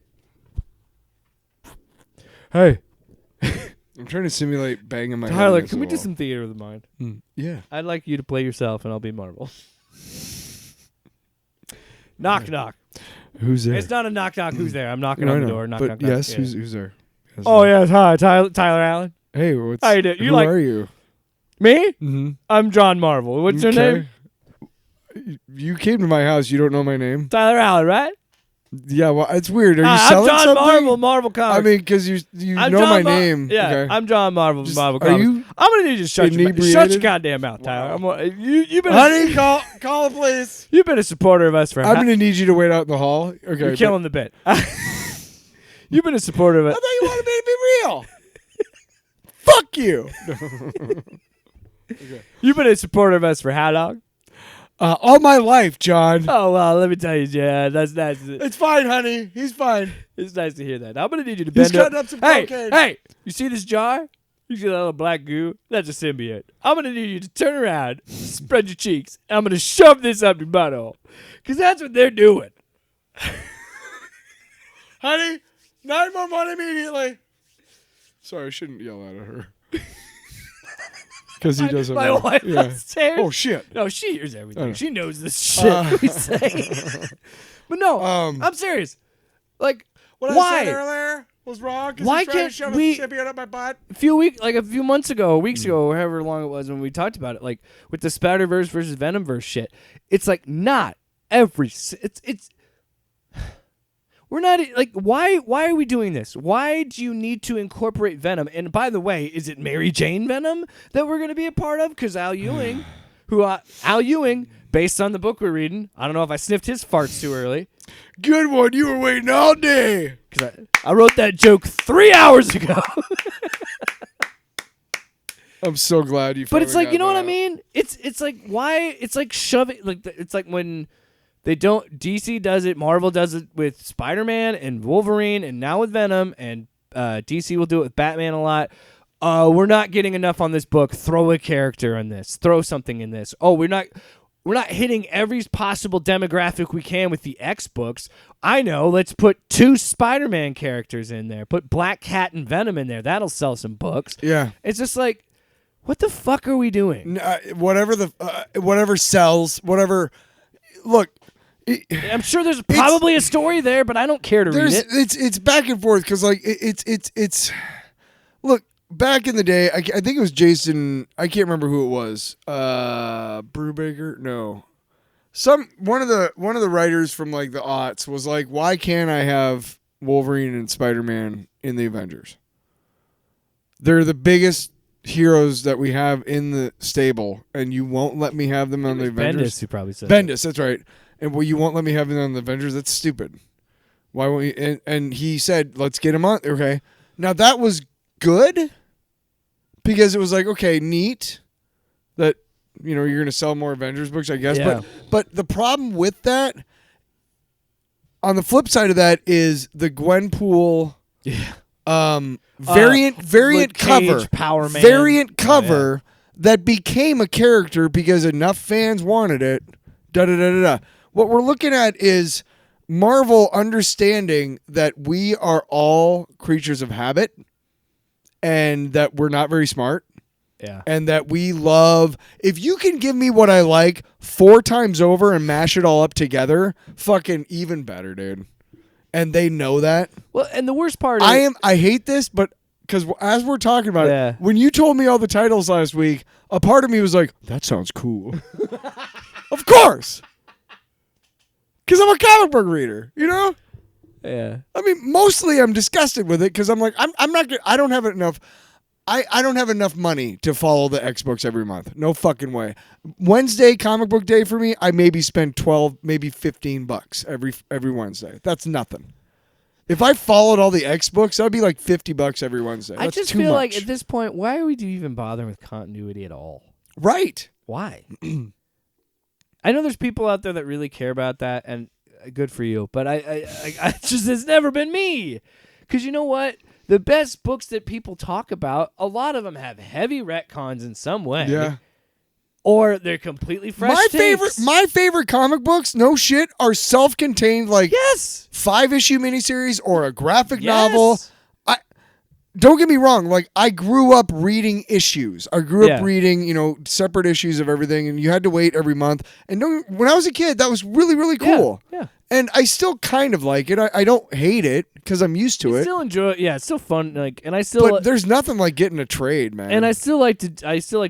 Hey, I'm trying to simulate banging my head Tyler, against can the we do wall. some theater of the mind? Yeah. I'd like you to play yourself, and I'll be Marvel. Knock, knock. Who's there? It's not a knock, knock. Who's there? I'm knocking No, on I the know, door. Knock, but knock, knock. yes, Yeah. who's there? Oh, yes. Hi, Tyler Allen. Hey, what's How you doing? Who are you? Me? Mm-hmm. I'm John Marvel. What's your name? You came to my house. You don't know my name? Tyler Allen, right? Yeah, well, it's weird. Are you I'm selling John something? Marvel Comics. I mean, because you I'm know John my name. Yeah, Okay. I'm John Marvel from Marvel are Comics. you I'm gonna need you to shut your inebriated? goddamn mouth, Tyler. You've been Honey, call the police. you've been a supporter of us for. I'm gonna need you to wait out in the hall. Okay. You're but- killing the bit. You've been a supporter of I it. thought you wanted me to be real. Fuck you. You've been a supporter of us for how long? All my life, John. Oh well, let me tell you, Jan. That's nice. It's fine, honey. He's fine. It's nice to hear that. I'm gonna need you to He's bend cutting up some Hey, cocaine. hey! You see this jar? You see that little black goo? That's a symbiote. I'm gonna need you to turn around, spread your cheeks, and I'm gonna shove this up your butthole, because that's what they're doing. Honey, 911 immediately. Sorry, I shouldn't yell out at her. Because he doesn't My know. wife Yeah. upstairs. Oh, shit. No, she hears everything. know. She knows this shit we say. But no, I'm serious. Like, What why? I said earlier was wrong. 'Cause Why he's trying to can't shove we- a symbiote up my butt. a few months ago, weeks ago, or however long it was when we talked about it, like with the Spider-Verse versus Venomverse shit, it's like not every. It's. We're not like why are we doing this? Why do you need to incorporate Venom? And by the way, is it Mary Jane Venom that we're going to be a part of? Because Al Ewing, based on the book we're reading, I don't know if I sniffed his farts too early. Good one. You were waiting all day. Because I wrote that joke 3 hours ago. I'm so glad you. But it's finally like, you know got what I that. mean? It's like why it's like shoving it's like when they don't DC does it, Marvel does it with Spider-Man and Wolverine and now with Venom, and DC will do it with Batman a lot. We're not getting enough on this book. Throw a character in this. Throw something in this. Oh, we're not hitting every possible demographic we can with the X books. I know, let's put 2 Spider-Man characters in there. Put Black Cat and Venom in there. That'll sell some books. Yeah. It's just like, what the fuck are we doing? Whatever sells. Whatever. Look. I'm sure there's probably a story there, but I don't care to read it. It's back and forth because like it's look, back in the day, I think it was Jason. I can't remember who it was. Brubaker? No, one of the writers from like the aughts was like, why can't I have Wolverine and Spider-Man in the Avengers? They're the biggest heroes that we have in the stable, and you won't let me have them on the Avengers. Bendis, who probably said Bendis, that's right. And you won't let me have them on the Avengers. That's stupid. Why won't you? And he said, let's get him on. Okay. Now that was good because it was like, okay, neat that, you're going to sell more Avengers books, I guess. Yeah. But the problem with that, on the flip side of that, is the Gwenpool variant Luke cover. Cage, Power Man. Variant cover that became a character because enough fans wanted it. Da-da-da-da-da. What we're looking at is Marvel understanding that we are all creatures of habit and that we're not very smart. Yeah. And that we love, if you can give me what I like 4 times over and mash it all up together, fucking even better, dude. and they know that. Well, and the worst part I hate this, but because as we're talking about it, when you told me all the titles last week, a part of me was like, that sounds cool. Of course. Because I'm a comic book reader, you know? Yeah. I mean, mostly I'm disgusted with it because I'm like, I'm not gonna, I don't have enough. I don't have enough money to follow the X books every month. No fucking way. Wednesday, comic book day for me, I maybe spend 12, maybe $15 every Wednesday. That's nothing. If I followed all the X books, that'd be like $50 every Wednesday. That's I just too feel much. like at this point, why are we even bothering with continuity at all? Right. Why? I know there's people out there that really care about that, and good for you. But I just, it's never been me. Because you know what? The best books that people talk about, a lot of them have heavy retcons in some way. Yeah. Or they're completely fresh My favorite comic books, no shit, are self-contained, like 5-issue miniseries or a graphic novel. Don't get me wrong, like I grew up reading issues. I grew up reading, separate issues of everything, and you had to wait every month. And when I was a kid, that was really, really cool. Yeah. And I still kind of like it. I don't hate it because I'm used to it. Still enjoy it. Yeah, it's still fun. And I still. But there's nothing like getting a trade, man. And I still like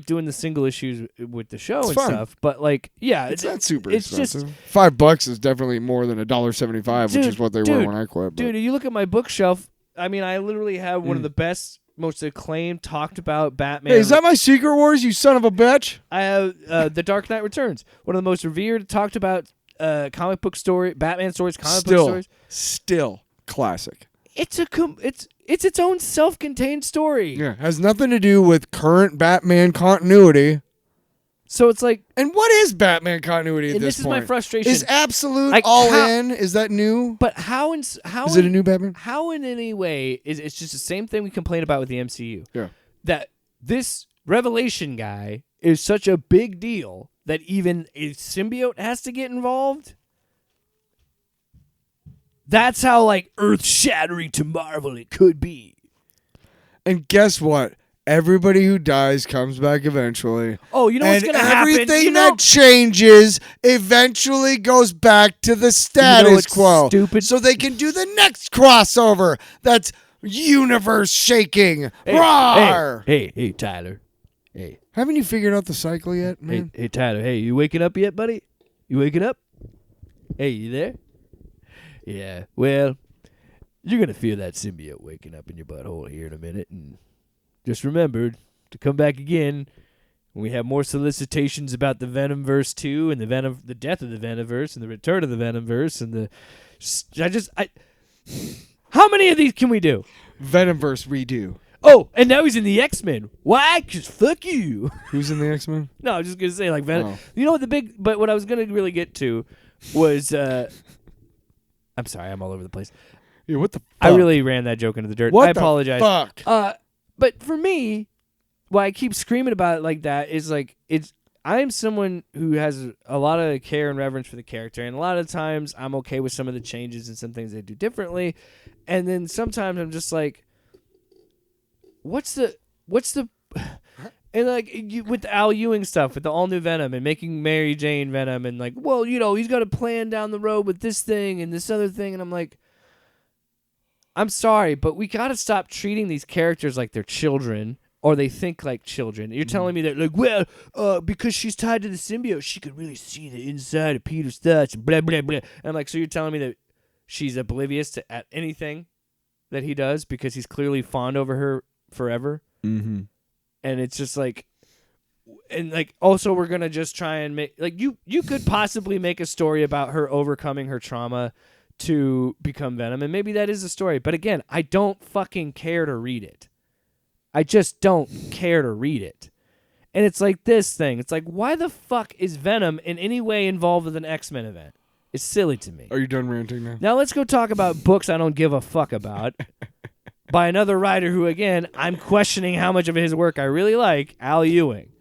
doing the single issues with the show fun. Stuff. But it's not super expensive. Just $5 is definitely more than $1.75, which is what they were when I quit. But. Dude, you look at my bookshelf. I mean, I literally have one of the best, most acclaimed, talked about Batman. Hey, is that my Secret Wars, you son of a bitch? I have The Dark Knight Returns, one of the most revered, talked about comic book story, Batman stories, comic book stories. Still classic. It's its own self-contained story. Yeah, has nothing to do with current Batman continuity. So it's like, and what is Batman continuity at this point? This is my frustration. Is Absolute all in? Is that new? But how is it a new Batman? How in any way is it's just the same thing we complain about with the MCU? Yeah, that this Revelation guy is such a big deal that even a symbiote has to get involved. That's how like earth-shattering to Marvel it could be. And guess what? Everybody who dies comes back eventually. Oh, you know what's going to happen? Everything that changes eventually goes back to the status quo. Stupid. So they can do the next crossover that's universe shaking. Roar! Hey, Tyler. Hey. Haven't you figured out the cycle yet, man? Hey, Tyler. Hey, you waking up yet, buddy? You waking up? Hey, you there? Yeah. Well, you're going to feel that symbiote waking up in your butthole here in a minute, and just remember to come back again when we have more solicitations about the Venomverse 2 and the death of the Venomverse and the return of the Venomverse and the. How many of these can we do? Venomverse redo. Oh, and now he's in the X-Men. Why? 'Cause fuck you. Who's in the X-Men? No, I was just gonna say like Venom. Oh. You know what but what I was gonna really get to was. I'm sorry, I'm all over the place. Yeah, what the fuck? I really ran that joke into the dirt. What I apologize. The fuck? But for me, why I keep screaming about it like that is like I'm someone who has a lot of care and reverence for the character, and a lot of times I'm okay with some of the changes and some things they do differently, and then sometimes I'm just like, what's the and like with the Al Ewing stuff, with the all new Venom and making Mary Jane Venom, and like, well, he's got a plan down the road with this thing and this other thing, and I'm like, I'm sorry, but we got to stop treating these characters like they're children, or they think like children. You're telling me that, like, well, because she's tied to the symbiote, she could really see the inside of Peter's thoughts, and blah, blah, blah. And I'm like, so you're telling me that she's oblivious at anything that he does because he's clearly fond over her forever? Mm-hmm. And it's just like, and like, also we're going to just try and make, like, you could possibly make a story about her overcoming her trauma to become Venom, and maybe that is a story, but again, I don't fucking care to read it. I just don't care to read it. And it's like this thing. It's like, why the fuck is Venom in any way involved with an X-Men event? It's silly to me. Are you done ranting now? Now let's go talk about books I don't give a fuck about by another writer who, again, I'm questioning how much of his work I really like, Al Ewing.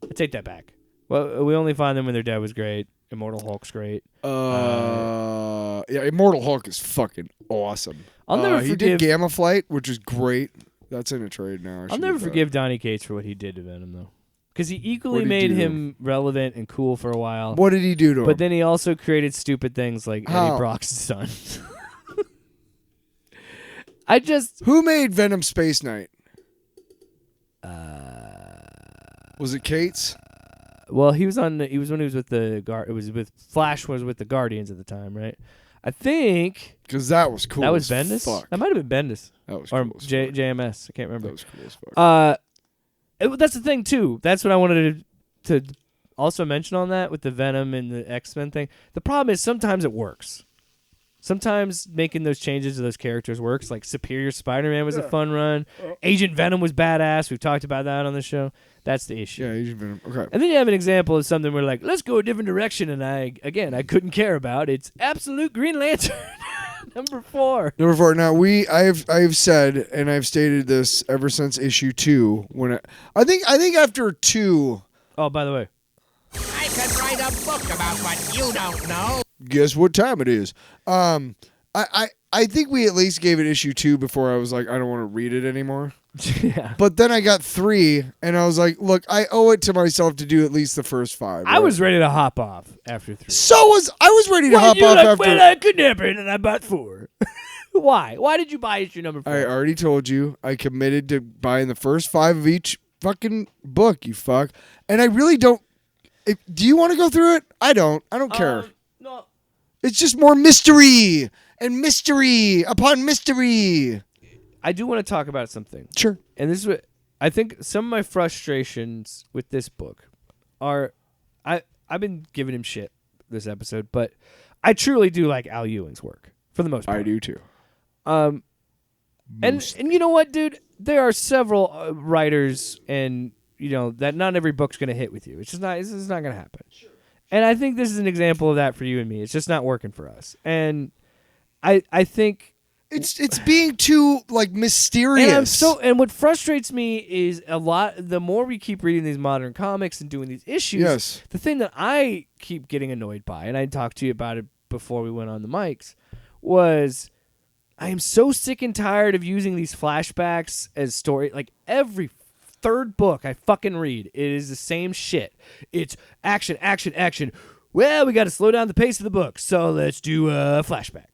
I take that back. Well, We Only Find Them When They're Dead was great. Immortal Hulk's great. Yeah, Immortal Hulk is fucking awesome. I'll never forgive. He did Gamma Flight, which is great. That's in a trade now. I'll never forgive Donny Cates for what he did to Venom, though, because he equally made him relevant and cool for a while. What did he do to him? But then he also created stupid things like Eddie Brock's son. Who made Venom Space Knight? Was it Cates? Well, he was when he was with the It was with Flash was with the Guardians at the time, right? I think because that was cool. That was as Bendis. Fuck. That might have been Bendis. That was or cool as fuck. JMS. I can't remember. That was cool as fuck. That's the thing too. That's what I wanted to also mention on that with the Venom and the X-Men thing. The problem is sometimes it works. Sometimes making those changes to those characters works. Like Superior Spider-Man was a fun run. Agent Venom was badass. We've talked about that on the show. That's the issue. Yeah, Agent Venom. Okay. And then you have an example of something where like, let's go a different direction, and I couldn't care about. It's Absolute Green Lantern, number 4. Number 4. Now I've said, and I've stated this ever since issue 2. When I think after 2. Oh, by the way, I could write a book about what you don't know. Guess what time it is? I think we at least gave it issue 2 before I was like, I don't want to read it anymore. yeah. But then I got 3, and I was like, look, I owe it to myself to do at least the first 5. I was ready to hop off after 3. I was ready to hop off after. Well, I couldn't happen, and I bought 4. Why? Why did you buy issue number 4? I already told you. I committed to buying the first 5 of each fucking book, you fuck. And I really don't. Do you want to go through it? I don't. I don't care. No. It's just more mystery and mystery upon mystery. I do want to talk about something. Sure. And this is what I think some of my frustrations with this book are. I've been giving him shit this episode, but I truly do like Al Ewing's work for the most part. I do too. And you know what, dude? There are several writers, and that not every book's gonna hit with you. It's just not. It's not gonna happen. Sure. And I think this is an example of that for you and me. It's just not working for us. And I think it's being too like mysterious. And what frustrates me is the more we keep reading these modern comics and doing these issues, yes. The thing that I keep getting annoyed by, and I talked to you about it before we went on the mics, was I am so sick and tired of using these flashbacks as story. Like every third book I fucking read, it is the same shit. It's action, action, action. Well, we got to slow down the pace of the book, so let's do a flashback.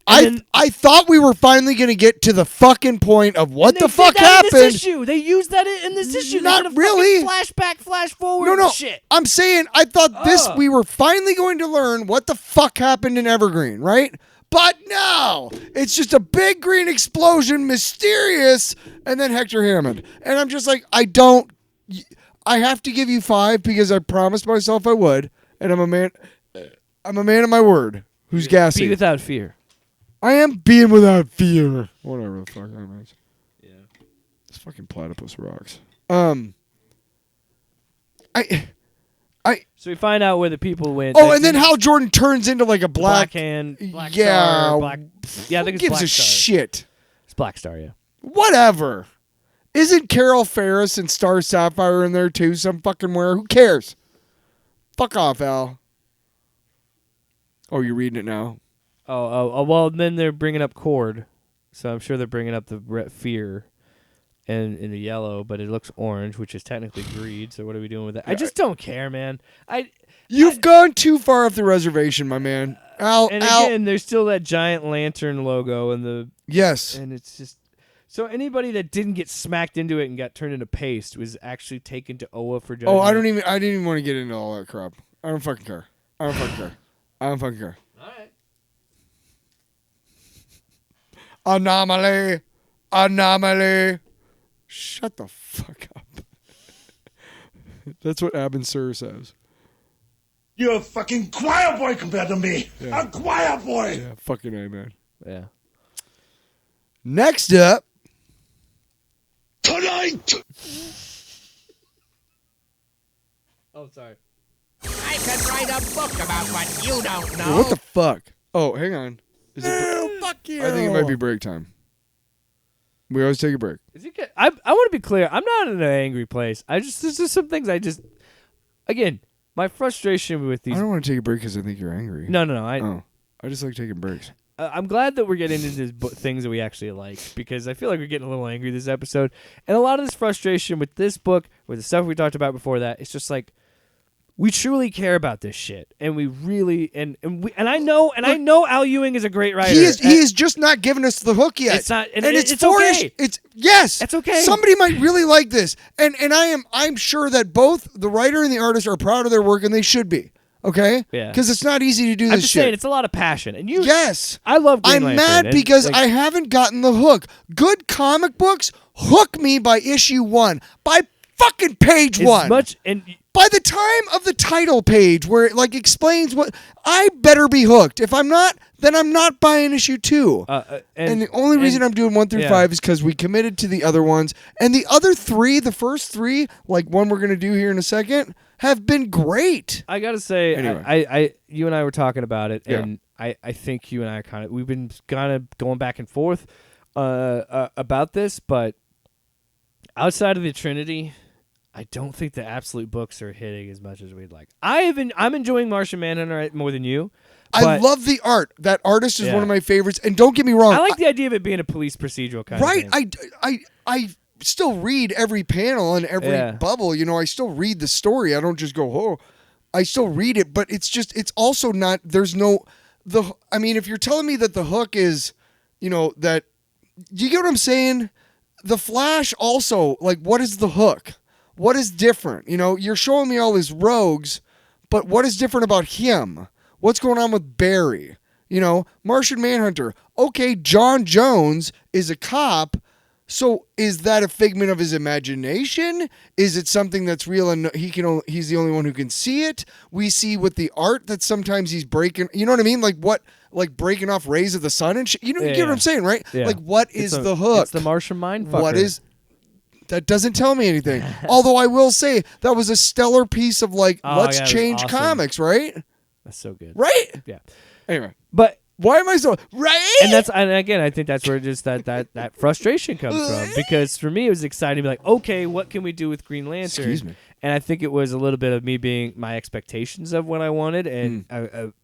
I thought we were finally going to get to the fucking point of what the fuck happened. In this issue. They used that in this issue. Not really. Flashback, flash forward. No. Shit. I'm saying I thought we were finally going to learn what the fuck happened in Evergreen, right? But no, it's just a big green explosion, mysterious, and then Hector Hammond. And I'm just like, I have to give you 5 because I promised myself I would, and I'm a man of my word who's gassy. Be without fear. I am being without fear. Whatever the fuck that means. Yeah. This fucking platypus rocks. So we find out where the people went. Oh, and then Hal Jordan turns into like a black hand. Black yeah. Star, black, yeah, I think Who it's gives Black a Star. shit? It's Black Star, yeah. Whatever. Isn't Carol Ferris and Star Sapphire in there too? Some fucking where? Who cares? Fuck off, Al. Oh, you're reading it now? Oh, well, then they're bringing up Cord. So I'm sure they're bringing up the Fear and in the yellow, but it looks orange, which is technically greed. So what are we doing with that? I just don't care, man. You've gone too far off the reservation, my man. Al. Again, there's still that giant lantern logo and the yes, and it's just so anybody that didn't get smacked into it and got turned into paste was actually taken to OA for judgment. Oh, I didn't even want to get into all that crap. I don't fucking care. I don't fucking care. All right. Anomaly. Shut the fuck up. That's what Abin Sur says. You're a fucking choir boy compared to me. Yeah. A choir boy. Yeah, fucking amen. Yeah. Next up. Tonight! Oh, sorry. I could write a book about what you don't know. What the fuck? Oh, hang on. Is it Fuck you. I think it might be break time. We always take a break. Is it good? I want to be clear. I'm not in an angry place. There's just some things again, my frustration with these. I don't want to take a break because I think you're angry. No. I just like taking breaks. I'm glad that we're getting into things that we actually like, because I feel like we're getting a little angry this episode. And a lot of this frustration with this book, with the stuff we talked about before that, it's just like, we truly care about this shit, and we really and I know Al Ewing is a great writer. He is just not giving us the hook yet. It's not, and it's it's four-ish. okay. It's okay. Somebody might really like this, and I'm sure that both the writer and the artist are proud of their work, and they should be. Okay? Yeah. Because it's not easy to do this I'm just shit. saying, it's a lot of passion, and you. Yes. I love Green I'm Lantern, mad and, because like, I haven't gotten the hook. Good comic books hook me by issue 1, by fucking page 1. By the time of the title page where it like explains what I better be hooked. If I'm not, then I'm not buying issue 2. And the only reason I'm doing 1 through 5 is because we committed to the other ones. And the other 3, the first 3, like one we're gonna do here in a second, have been great. I gotta say, anyway. I you and I were talking about it, Yeah. and I think you and I we've been kind of going back and forth about this, but outside of the Trinity, I don't think the absolute books are hitting as much as we'd like. I'm enjoying Martian Manhunter more than you. I love the art. That artist is one of my favorites. And don't get me wrong, I like the idea of it being a police procedural kind of thing. I still read every panel and every bubble. You know, I still read the story. I don't just go, oh, I still read it. But it's also not, I mean, if you're telling me that the hook is, that, you get what I'm saying? The Flash also, like, what is the hook? What is different? You're showing me all his rogues, but what is different about him? What's going on with Barry? Martian Manhunter. Okay, John Jones is a cop, so is that a figment of his imagination? Is it something that's real and he's the only one who can see it? We see with the art that sometimes he's breaking, you know what I mean? Like breaking off rays of the sun and shit. You get what I'm saying, right? Yeah. Like, what is the hook? It's the Martian mindfucker. What is... That doesn't tell me anything. Although I will say that was a stellar piece of let's change comics, right? That's so good. Right? Yeah. Anyway. But why am I so right? And again, I think that's where just that frustration comes from. Because for me it was exciting to be like, okay, what can we do with Green Lantern? Excuse me. And I think it was a little bit of me being my expectations of what I wanted and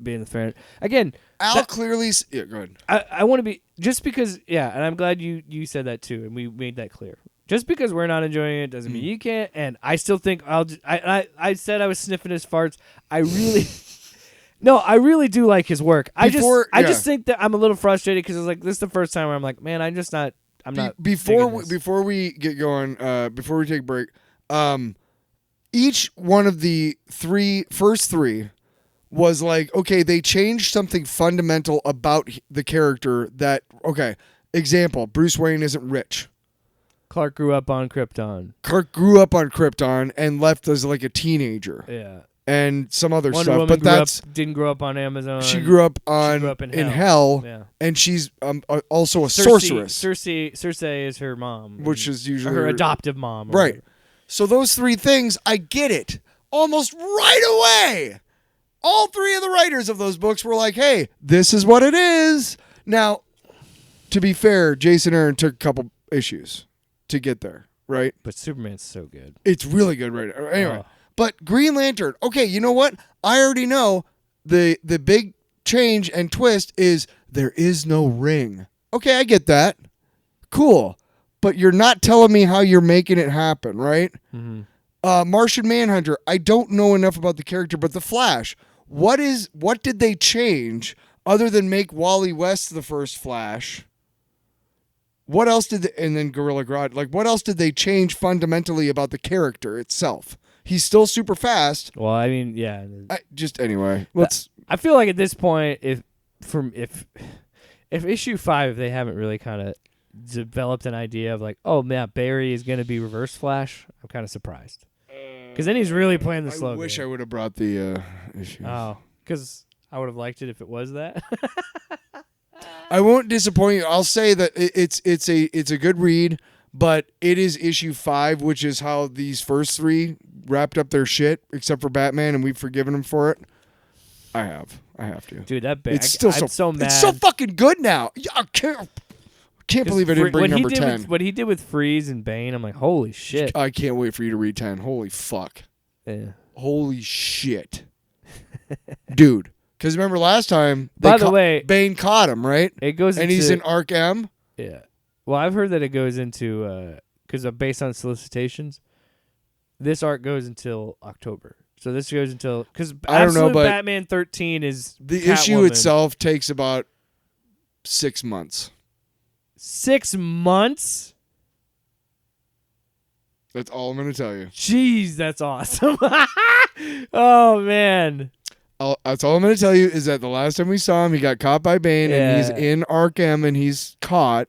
being the fan. Again, Al clearly go ahead. I want to be just because and I'm glad you said that too, and we made that clear. Just because we're not enjoying it doesn't mean you can't. And I still think I said I was sniffing his farts. I really do like his work. I just think that I'm a little frustrated because it's like this is the first time where I'm like, man, I'm not. Before we get going, before we take a break, each one of the first three was like, okay, they changed something fundamental about the character. That example, Bruce Wayne isn't rich. Clark grew up on Krypton. And left as like a teenager. Yeah. And some other Wonder stuff, Woman but didn't grow up on Amazon. She grew up in hell, yeah. And she's also a sorceress. Cersei is her mom, which is usually her adoptive mom, right? Whatever. So those 3 things, I get it almost right away. All 3 of the writers of those books were like, "Hey, this is what it is." Now, to be fair, Jason Aaron took a couple issues to get there, right? But Superman's so good. It's really good, right? Anyway. But Green Lantern, okay, you know what? I already know the big change and twist is there is no ring. Okay, I get that. Cool. But you're not telling me how you're making it happen, right? Mm-hmm. Martian Manhunter, I don't know enough about the character, but the Flash, what did they change other than make Wally West the first Flash? What else and then Gorilla Grodd, like what else did they change fundamentally about the character itself? He's still super fast. Well, I mean, yeah. Anyway, I feel like at this point, if issue 5 they haven't really kind of developed an idea of like, oh man, Barry is going to be Reverse Flash, I'm kind of surprised. Because then he's really playing the slow game. I wish I would have brought the issue. Oh, because I would have liked it if it was that. I won't disappoint you. I'll say that it's a good read, but it is issue 5, which is how these first 3 wrapped up their shit, except for Batman, and we've forgiven him for it. I have to. Dude, that it's still I'm so mad. It's so fucking good now. I can't believe I didn't bring number 10. What he did with Freeze and Bane, I'm like, holy shit. I can't wait for you to read 10. Holy fuck. Yeah. Holy shit. Dude. Because remember last time, by the way, Bane caught him, right? It goes and he's in Arc M. Yeah. Well, I've heard that it goes into because based on solicitations, this arc goes until October. So this goes until because I don't know, but Batman 13 is the Catwoman. issue itself takes about 6 months. 6 months. That's all I'm going to tell you. Jeez, that's awesome. Oh man. That's all I'm going to tell you is that the last time we saw him, he got caught by Bane, and he's Yeah. in Arkham, and he's caught,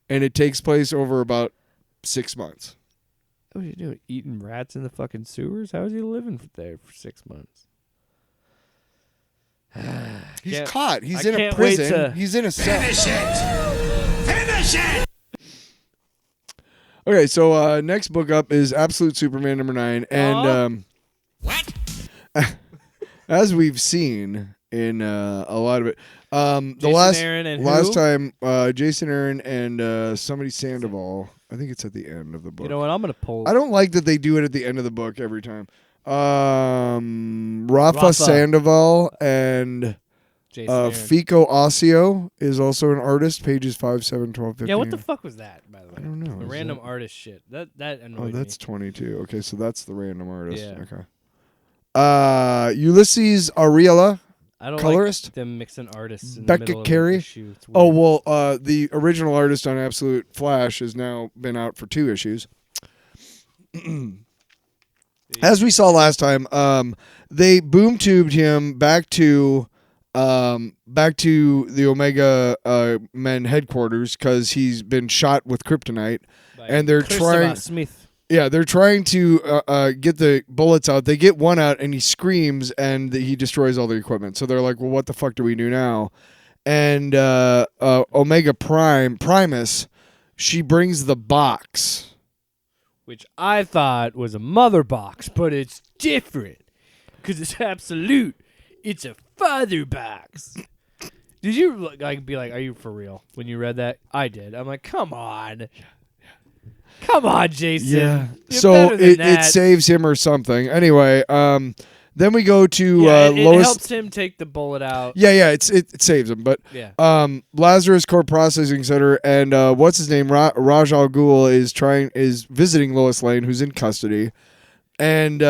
and it takes place over about 6 months. What was he doing? Eating rats in the fucking sewers? How is he living there for 6 months? He's Can't- caught. He's I in a can't wait prison. to- He's in a cell. Finish it! Finish it! Okay, so next book up is Absolute Superman number 9, and What? as we've seen in a lot of it, the Jason Aaron and last who? time Jason Aaron and somebody Sandoval. I think it's at the end of the book. You know what? I'm gonna pull. I don't like that they do it at the end of the book every time. Rafa Sandoval and Jason Aaron. Fico Ossio is also an artist. Pages 5, 7, 12, 15. Yeah, what the fuck was that? By the way, I don't know. The Is random that- artist shit. That Oh, annoyed that's me. 22. Okay, so that's the random artist. Yeah. Okay. Ulysses Ariela. I don't colorist? like them mixing artists. In the Beckett middle of Carey? an issue. It's Oh, weird. well, the original artist on Absolute Flash has now been out for 2 issues. As we saw last time, they boom tubed him back to the Omega Men headquarters because he's been shot with kryptonite, By and they're Christopher trying. Smith. Yeah, they're trying to get the bullets out. They get one out, and he screams, and he destroys all the equipment. So they're like, "Well, what the fuck do we do now?" And Omega Primus, she brings the box. Which I thought was a mother box, but it's different because it's absolute. It's a father box. Did you like be like, "Are you for real?" When you read that, I did. I'm like, "Come on, come on, Jason." Yeah. You're So better than it that. saves him or something. Anyway, then we go to Yeah, it Lois. helps him take the bullet out. Yeah, it saves him. But Yeah. Lazarus Core Processing Center and what's his name? Raj Al Ghul is visiting Lois Lane, who's in custody, and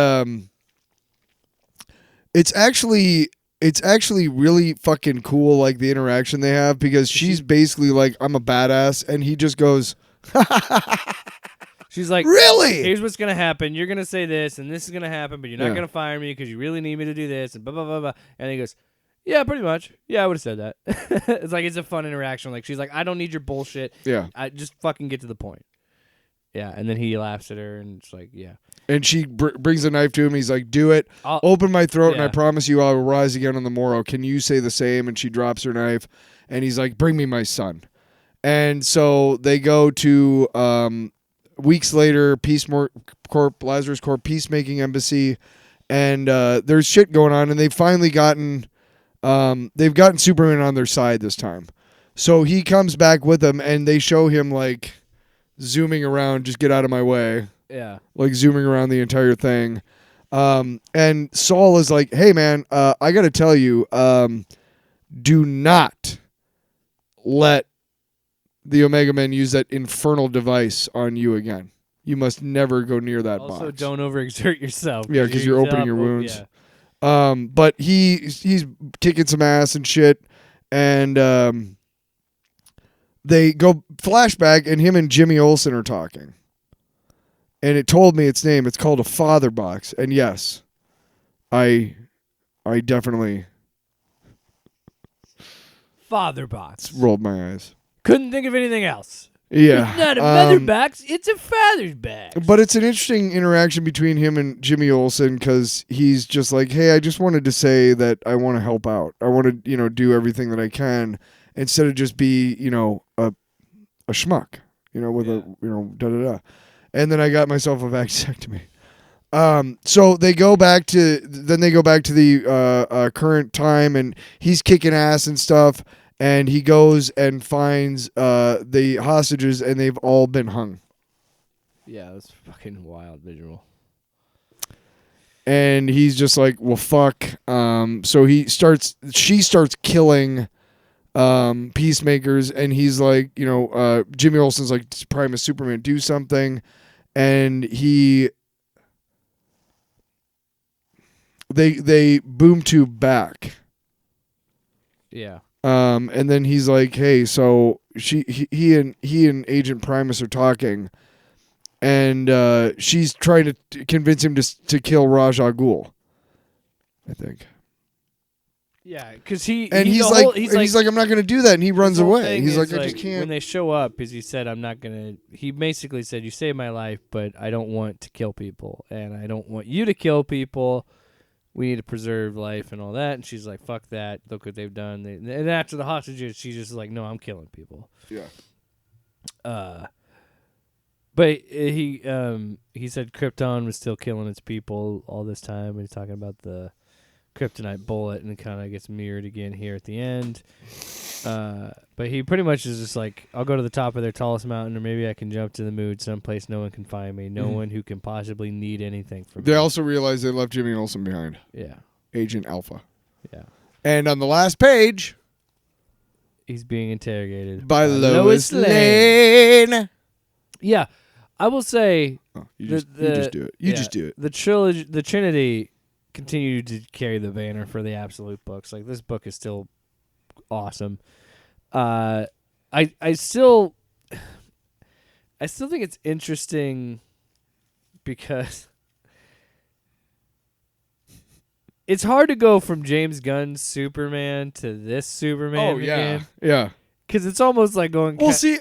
it's actually really fucking cool, like the interaction they have, because she's basically like, "I'm a badass," and he just goes, She's like, "Really?" Here's what's gonna happen. You're gonna say this, and this is gonna happen, but you're not Yeah. gonna fire me because you really need me to do this, and blah blah blah blah. And he goes, "Yeah, pretty much. Yeah, I would have said that." It's like it's a fun interaction. Like she's like, "I don't need your bullshit. Yeah. I just fucking get to the point." Yeah, and then he laughs at her, and it's like, "Yeah, And she brings a knife to him. He's like, "Do it. I'll- Open my throat, and I yeah. promise you I will rise again on the morrow. Can you say the same?" And she drops her knife, and he's like, "Bring me my son." And so they go to weeks later, Lazarus Corp Peacemaking Embassy, and there's shit going on, and they've finally gotten Superman on their side this time. So he comes back with them, and they show him like zooming around, just get out of my way. yeah." Like zooming around the entire thing. And Saul is like, "Hey man, I got to tell you, do not let the Omega Men use that infernal device on you again. You must never go near that Also, box." don't overexert yourself. Yeah, 'cause you're opening your wounds. Yeah. But he's kicking some ass and shit, and they go flashback, and him and Jimmy Olsen are talking. And it told me its name. It's called a father box. And yes, I definitely Father box. rolled my eyes. Couldn't think of anything else. Yeah. It's not a mother box. It's a father's box. But it's an interesting interaction between him and Jimmy Olsen, because he's just like, "Hey, I just wanted to say that I want to help out. I want to, do everything that I can instead of just be, a schmuck, with a, da-da-da." And then I got myself a vasectomy. So they go back to the current time, and he's kicking ass and stuff, and he goes and finds the hostages, and they've all been hung. Yeah, that's fucking wild visual. And he's just like, "Well, fuck." So she starts killing peacemakers, and he's like, Jimmy Olsen's like, "Primus Superman, do something." And he they boom tube back. Yeah. And then he's like, "Hey, so he and Agent Primus are talking, and she's trying to convince him to kill Ra's al Ghul, I think." Yeah, because he's like, "I'm not going to do that," and he runs away. He's like, "I just can't." When they show up, he said, "I'm not gonna." He basically said, "You saved my life, but I don't want to kill people, and I don't want you to kill people. We need to preserve life and all that." And she's like, "Fuck that! Look what they've done." And after the hostages, she's just like, "No, I'm killing people." Yeah. But he said Krypton was still killing its people all this time. And he's talking about the kryptonite bullet, and it kind of gets mirrored again here at the end. But he pretty much is just like, I'll go to the top of their tallest mountain, or maybe I can jump to the moon someplace no one can find me. No one who can possibly need anything from me. They also realized they left Jimmy Olsen behind. Yeah. Agent Alpha. Yeah. And on the last page, he's being interrogated by Lois Lane. Yeah. I will say, you just do it. You just do it. The Trinity continue to carry the banner for the Absolute books. Like, this book is still awesome. I still think it's interesting because it's hard to go from James Gunn's Superman to this Superman again. Yeah. Because it's almost like going... Well, see,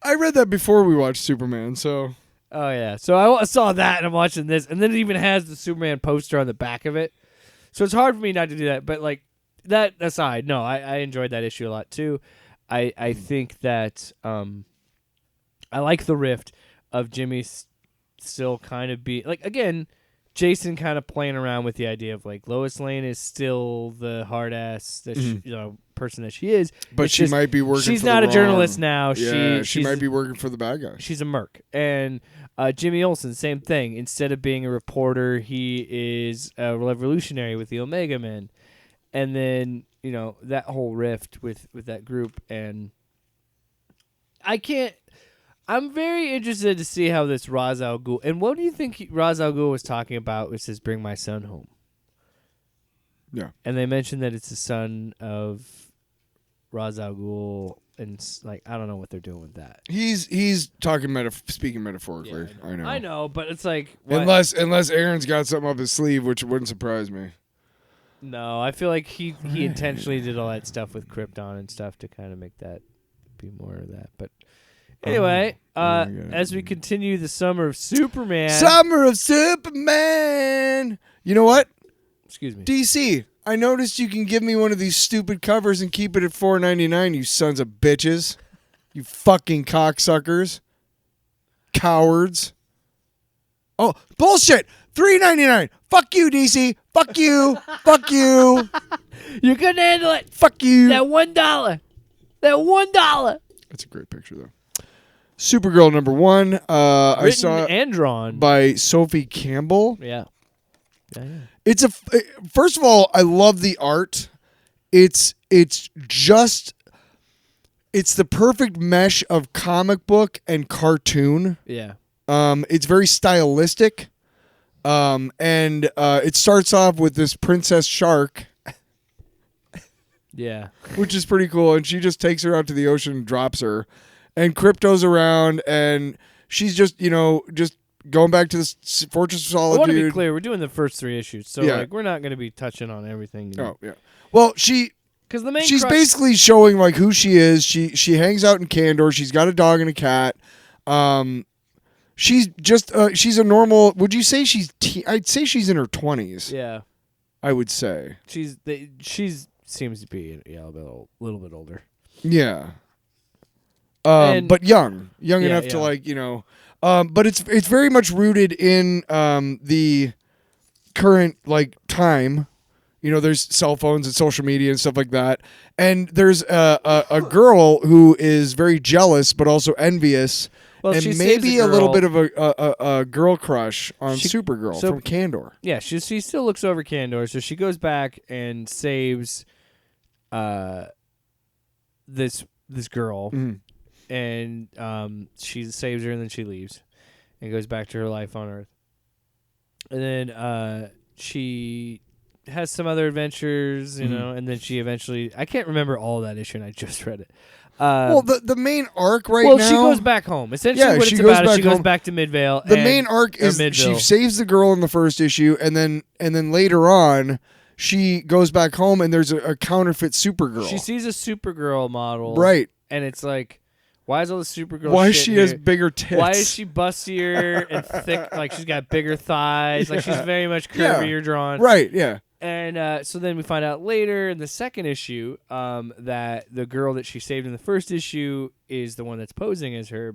I read that before we watched Superman, so... Oh, yeah. So I saw that, and I'm watching this, and then it even has the Superman poster on the back of it. So it's hard for me not to do that. But, like, that aside, no, I enjoyed that issue a lot, too. I think that I like the rift of Jimmy still kind of be... Like, again, Jason kind of playing around with the idea of, like, Lois Lane is still the hard-ass person that she is. But she might be working She's for not the a journalist now. Yeah, she might be working for the bad guy. She's a merc. And Jimmy Olsen, same thing. Instead of being a reporter, he is a revolutionary with the Omega Men. And then, you know, that whole rift with that group. And I'm very interested to see how this Ra's al Ghul... And what do you think Ra's al Ghul was talking about? It says, "Bring my son home." Yeah. And they mentioned that it's the son of Ra's al Ghul, and like, I don't know what they're doing with that. He's talking speaking metaphorically. Yeah, I know, but it's like, what? Unless Aaron's got something up his sleeve, which wouldn't surprise me. No, I feel like he intentionally did all that stuff with Krypton and stuff to kind of make that be more of that. But anyway, as we continue the Summer of Superman. You know what? Excuse me. DC, I noticed you can give me one of these stupid covers and keep it at $4.99, you sons of bitches. You fucking cocksuckers. Cowards. Oh, bullshit. $3.99. Fuck you, DC. Fuck you. Fuck you. You couldn't handle it. Fuck you. That $1. That $1. That's a great picture, though. Supergirl #1. I saw and drawn by Sophie Campbell. Yeah. It's first of all, I love the art. It's the perfect mesh of comic book and cartoon. Yeah. It's very stylistic. And it starts off with this princess shark. Yeah. Which is pretty cool, and she just takes her out to the ocean and drops her. And Krypto's around, and she's just going back to this Fortress of Solitude. I want to be clear. We're doing the first 3 issues, so like we're not going to be touching on everything. Oh yeah. Well, she's basically showing like who she is. She hangs out in Kandor. She's got a dog and a cat. She's just she's a normal. Would you say she's? I'd say she's in her 20s. Yeah. I would say she's seems to be a little bit older. Yeah. But young enough to like but it's very much rooted in the current like time. There's cell phones and social media and stuff like that, and there's a girl who is very jealous but also envious, and maybe a little bit of a girl crush on Supergirl from Kandor. Yeah, she still looks over Kandor, so she goes back and saves this girl. Mm-hmm. And she saves her, and then she leaves and goes back to her life on Earth. And then she has some other adventures, you know, and then she eventually. I can't remember all that issue, and I just read it. Well, the main arc now. Well, she goes back home. Essentially, what she it's goes about is back she goes home. back to Midvale. The main arc is she Midville. saves the girl in the first issue, and then later on, she goes back home, and there's a counterfeit Supergirl. She sees a Supergirl model, right? And it's like, why is all the Supergirl? Why shit she here? has bigger tits? Why is she bustier and thick? Like she's got bigger thighs. Like she's very much curvier drawn. Right? Yeah. And so then we find out later in the second issue that the girl that she saved in the first issue is the one that's posing as her.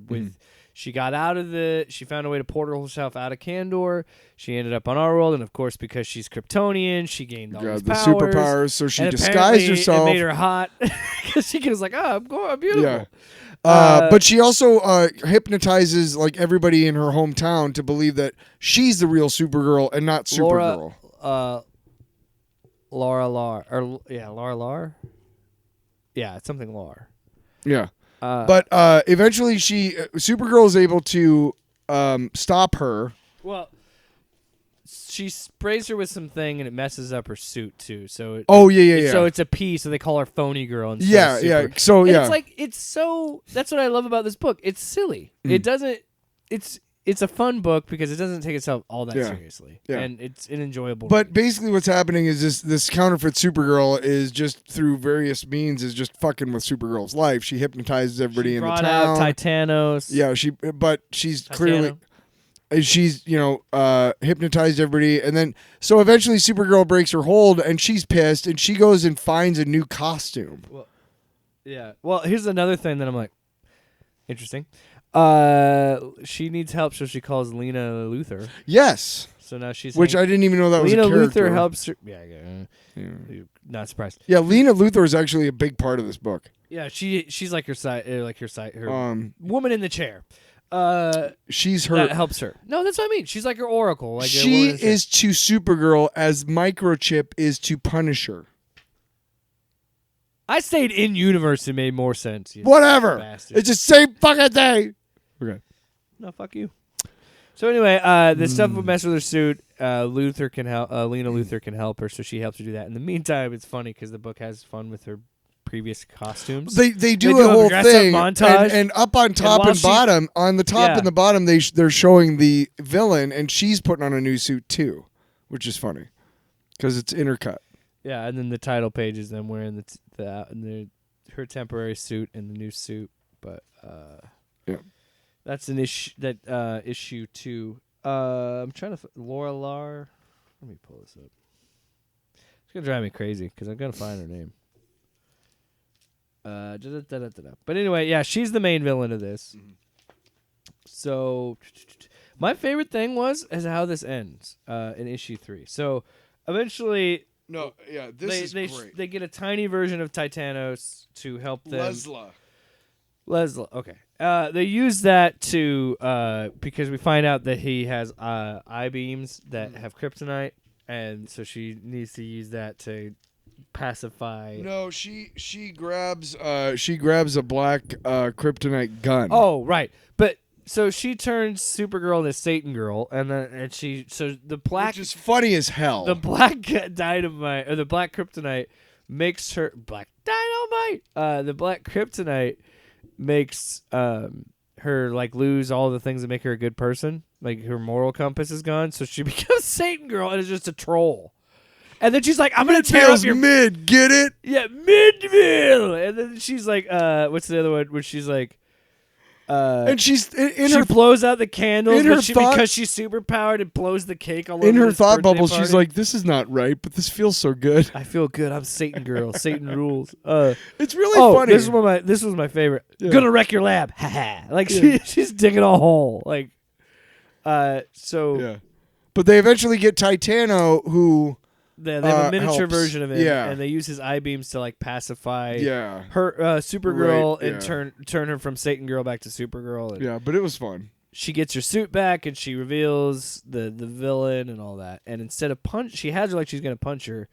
She got out of she found a way to portal herself out of Kandor. She ended up on our world, and of course, because she's Kryptonian, she gained all these the powers. superpowers. So she and disguised herself. It made her hot because she was like, "Oh, I'm beautiful." Yeah. But she also hypnotizes like everybody in her hometown to believe that she's the real Supergirl and not Supergirl. Laura Lar. Yeah, it's something Lar. Yeah. But eventually Supergirl is able to stop her. Well, she sprays her with something and it messes up her suit too. So So it's a P, so they call her Phony Girl instead of Super. So and yeah. it's so that's what I love about this book. It's silly. It doesn't it's a fun book because it doesn't take itself all that seriously. Yeah. And it's an enjoyable But read. basically what's happening is this counterfeit Supergirl is just through various means is just fucking with Supergirl's life. She hypnotizes everybody in the brought town. out Titanos. Yeah, she's clearly she's, hypnotized everybody, and then so eventually Supergirl breaks her hold and she's pissed and she goes and finds a new costume. Well, here's another thing that I'm like, interesting. She needs help, so she calls Lena Luthor. Yes. So now she's which I didn't even know that was a Lena character. Luthor helps her. Yeah. Not surprised. Yeah, Lena Luthor is actually a big part of this book. Yeah, she's like her woman in the chair. She's her that helps her. No, that's what I mean. She's like her oracle. Like she is to Supergirl as Microchip is to Punisher. I stayed in universe. It made more sense. Whatever. Bastard. It's the same fucking thing. Okay. No, fuck you. So anyway, the stuff will mess with her suit. Luthor can help. Lena Luthor can help her, so she helps her do that. In the meantime, it's funny because the book has fun with her previous costumes. They do a whole thing montage, and up on top and bottom, on the top and the bottom, they're showing the villain, and she's putting on a new suit too, which is funny because it's intercut. Yeah, and then the title page is them wearing her temporary suit and the new suit, but that's an issue. That issue 2. I'm trying to Laura Lar. Let me pull this up. It's gonna drive me crazy because I'm gonna find her name. But anyway, yeah, she's the main villain of this. So, my favorite thing is how this ends in issue 3. So, eventually. No, yeah, this is great. They get a tiny version of Titanos to help them. Leslie, okay. They use that to because we find out that he has I-beams that have kryptonite, and so she needs to use that to pacify. No, she grabs a black kryptonite gun. Oh, right, but. So she turns Supergirl into Satan Girl, the black, which is funny as hell. The black dynamite or the black kryptonite makes her black dynamite. The black kryptonite makes her like lose all the things that make her a good person. Like her moral compass is gone, so she becomes Satan Girl and is just a troll. And then she's like, "I'm gonna tear up your mid, get it? Yeah, Midville." And then she's like, "What's the other one?" Where she's like. And she's she blows out the candles, because she's super powered, it blows the cake all over. In her thought bubble, party. she's like, "This is not right, but this feels so good. I feel good. I'm Satan Girl. Satan rules." It's really funny. This was my favorite. Yeah. Gonna wreck your lab. Ha ha. Like she's digging a hole. Like, so. Yeah. But they eventually get Titano, who. They have a miniature helps. version of him, yeah. and they use his I-beams to like pacify her Supergirl and turn her from Satan Girl back to Supergirl. And but it was fun. She gets her suit back and she reveals the villain and all that. And instead of she has her like she's gonna punch her,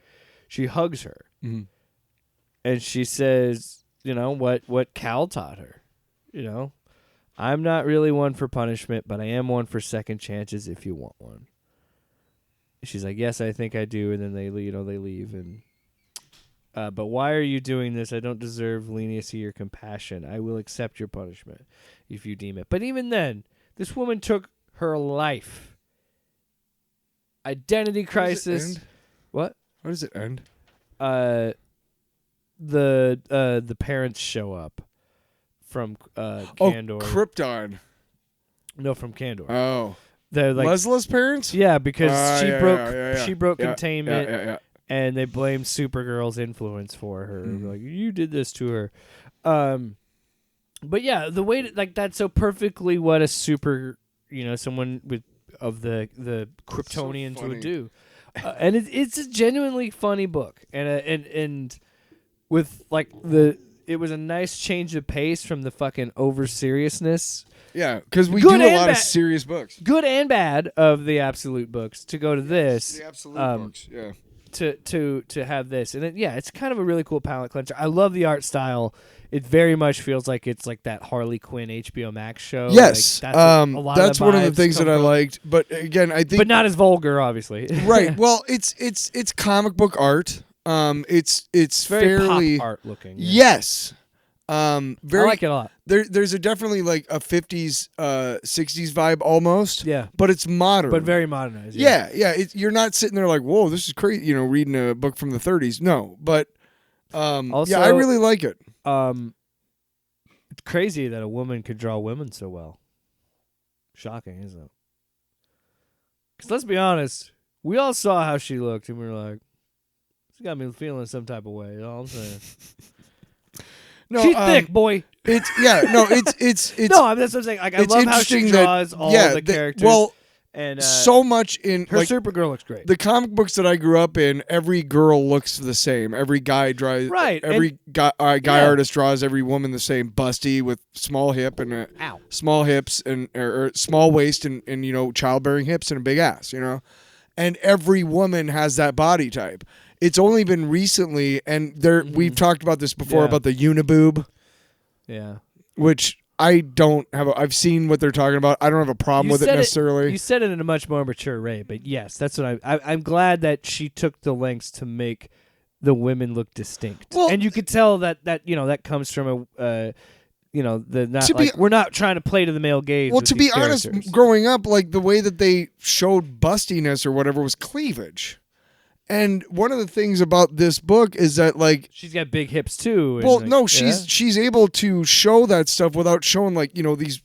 she hugs her, and she says, "You know what Cal taught her. You know, I'm not really one for punishment, but I am one for second chances if you want one." she's like, yes, I think I do. And then they leave. And but why are you doing this? I don't deserve leniency or compassion. I will accept your punishment if you deem it. But even then, this woman took her life. Identity crisis. What? How does it end? The parents show up from Candor. Oh, Krypton. No, from Candor. Oh. They're like Lesla's parents? Yeah, because she broke Yeah, containment, yeah. and they blame Supergirl's influence for her. Like, you did this to her. But yeah, the way that's so perfectly what a someone of the Kryptonians would do. And it's a genuinely funny book, and with it was a nice change of pace from the fucking over seriousness. Yeah, because we do a lot of serious books, good and bad, of the Absolute books. To go to this, the Absolute books, yeah. To have this, and it's kind of a really cool palate cleanser. I love the art style. It very much feels like it's like that Harley Quinn HBO Max show. Yes, like, that's one of the things that I liked. But again, I think, but not as vulgar, obviously. Right. Well, it's comic book art. It's very fairly pop art looking. Yeah. Yes. Very, I like it a lot. There's definitely like a 50s, 60s vibe almost. Yeah. But it's modern. But very modernized. Yeah. You're not sitting there like, whoa, this is crazy. Reading a book from the 30s. No, but also, I really like it. It's crazy that a woman could draw women so well. Shocking, isn't it? Because let's be honest, we all saw how she looked, and we were like, she got me feeling some type of way. You know what I'm saying? No, she's thick, boy. It's no, that's what I'm saying. Like, I love how she draws all the characters. Well, and so much in her Supergirl looks great. The comic books that I grew up in, every girl looks the same. Every guy draws right. Every guy artist draws every woman the same, busty with small hip and small hips and or small waist and childbearing hips and a big ass. And every woman has that body type. It's only been recently, and we've talked about this before about the uniboob. Yeah, which I don't have. I've seen what they're talking about. I don't have a problem with it necessarily. You said it in a much more mature way, but yes, that's what I'm glad that she took the lengths to make the women look distinct. Well, and you could tell that comes from we're not trying to play to the male gaze. Well, to be honest, growing up, like the way that they showed bustiness or whatever was cleavage. And one of the things about this book is that, like, she's got big hips too. Well, no, she's able to show that stuff without showing these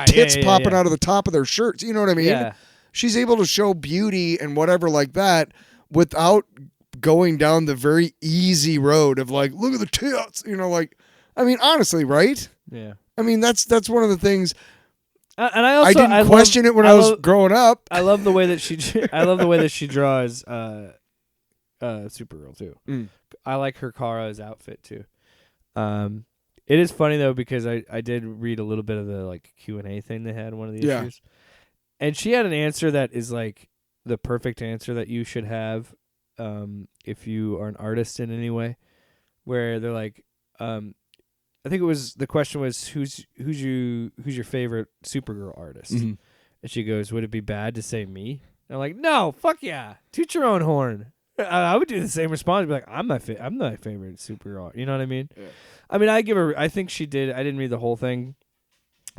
tits popping out of the top of their shirts. You know what I mean? Yeah. She's able to show beauty and whatever like that without going down the very easy road of like, look at the tits. Honestly, right? Yeah. I mean, that's one of the things. And I didn't question it when I was growing up. I love the way that she draws Supergirl too. I like her Kara's outfit too. It is funny though because I did read a little bit of the Q&A thing they had in one of the issues, and she had an answer that is like the perfect answer that you should have if you are an artist in any way, where they're like. I think the question was who's your favorite Supergirl artist, and she goes, would it be bad to say me? And I'm like, no, fuck yeah, toot your own horn. I would do the same response, be like, I'm my favorite Supergirl. You know what I mean? Yeah. I mean, I think she did. I didn't read the whole thing,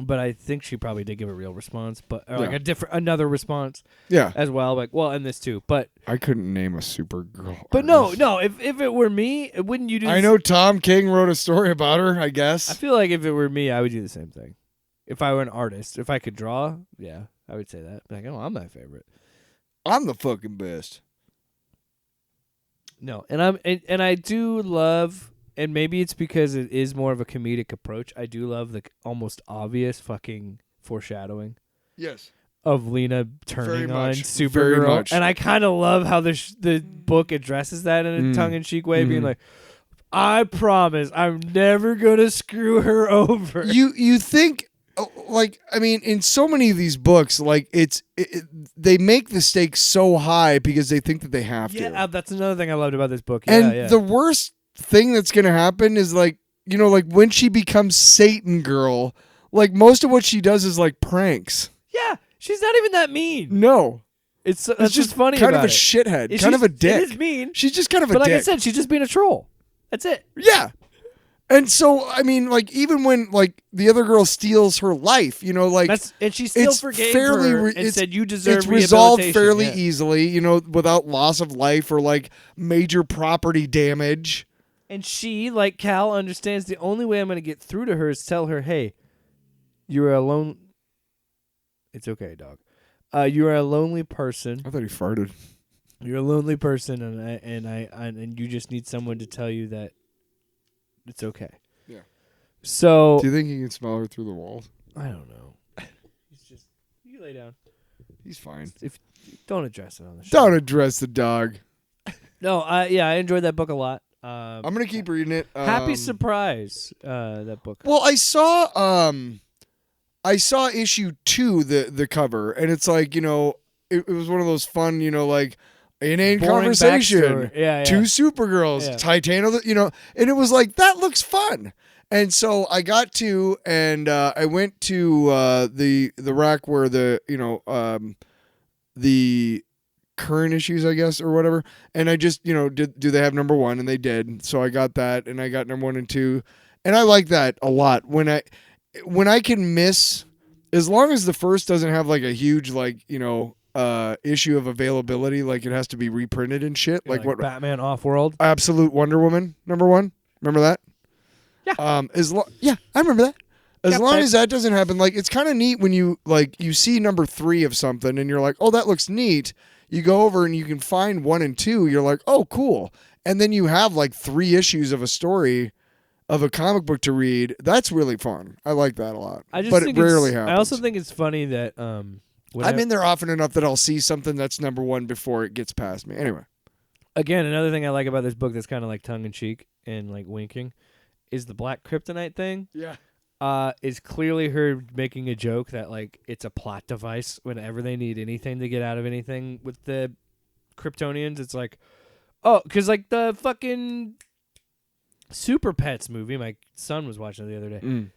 but I think she probably did give a real response, but another response. Yeah, as well. Like, well, and this too, but I couldn't name a Supergirl. But artist. no. If it were me, wouldn't you do? I know Tom King wrote a story about her. I guess. I feel like if it were me, I would do the same thing. If I were an artist, if I could draw, yeah, I would say that. Like, oh, I'm my favorite. I'm the fucking best. No, and I do love. And maybe it's because it is more of a comedic approach. I do love the almost obvious fucking foreshadowing. Yes. Of Lena turning on Supergirl. Very much. And I kind of love how the book addresses that in a tongue-in-cheek way, being like, I promise I'm never going to screw her over. You think, in so many of these books, they make the stakes so high because they think that they have to. Yeah, that's another thing I loved about this book. And the worst thing that's gonna happen is when she becomes Satan Girl, most of what she does is pranks. Yeah, she's not even that mean. No, That's just funny kind about of a it. shithead, kind of a dick. It is mean. She's just kind of a but dick. like I said, she's just being a troll. That's it. Yeah. And so, I mean, like, even when, like, the other girl steals her life, you know, like... and she still it's forgave fairly her and said, you deserve It's resolved fairly rehabilitation. easily, you know, without loss of life or, like, major property damage. And she, like Cal, understands the only way I'm going to get through to her is tell her, hey, you're a lone... It's okay, dog. You are a lonely person. I thought he farted. You're a lonely person, and you just need someone to tell you that it's okay. Yeah. So Do you think he can smell her through the walls? I don't know. He's just you lay down. He's fine. If don't address it on the show. Don't address the dog. No, yeah, I enjoyed that book a lot. I'm gonna keep reading it. Happy surprise, that book. Well, I saw issue 2, the cover, and it's like, you know, it was one of those fun, you know, like inane Boring conversation. backstory. Yeah. 2 Supergirls, Yeah. Titano, you know, and it was like, that looks fun. And so I got to, and I went to the rack where the, you know, the current issues, I guess, or whatever. And I just, you know, do they have number 1? And they did. So I got that, and I got number 1 and 2. And I like that a lot. When I can miss, as long as the first doesn't have like a huge, like, you know, issue of availability, like it has to be reprinted and shit. Yeah, like what Batman Off-World? Absolute Wonder Woman number 1. Remember that? Yeah. Yeah, I remember that. As Yep, long as that doesn't happen, like it's kind of neat when you see number 3 of something and you're like, oh, that looks neat. You go over and you can find 1 and 2. You're like, oh, cool. And then you have like 3 issues of a story of a comic book to read. That's really fun. I like that a lot. But it rarely happens. I also think it's funny that I'm in there often enough that I'll see something that's number 1 before it gets past me. Anyway. Again, another thing I like about this book that's kind of like tongue-in-cheek and like winking is the black kryptonite thing. Yeah. Is clearly her making a joke that like it's a plot device whenever they need anything to get out of anything with the Kryptonians. It's like, oh, because like the fucking Super Pets movie, my son was watching it the other day.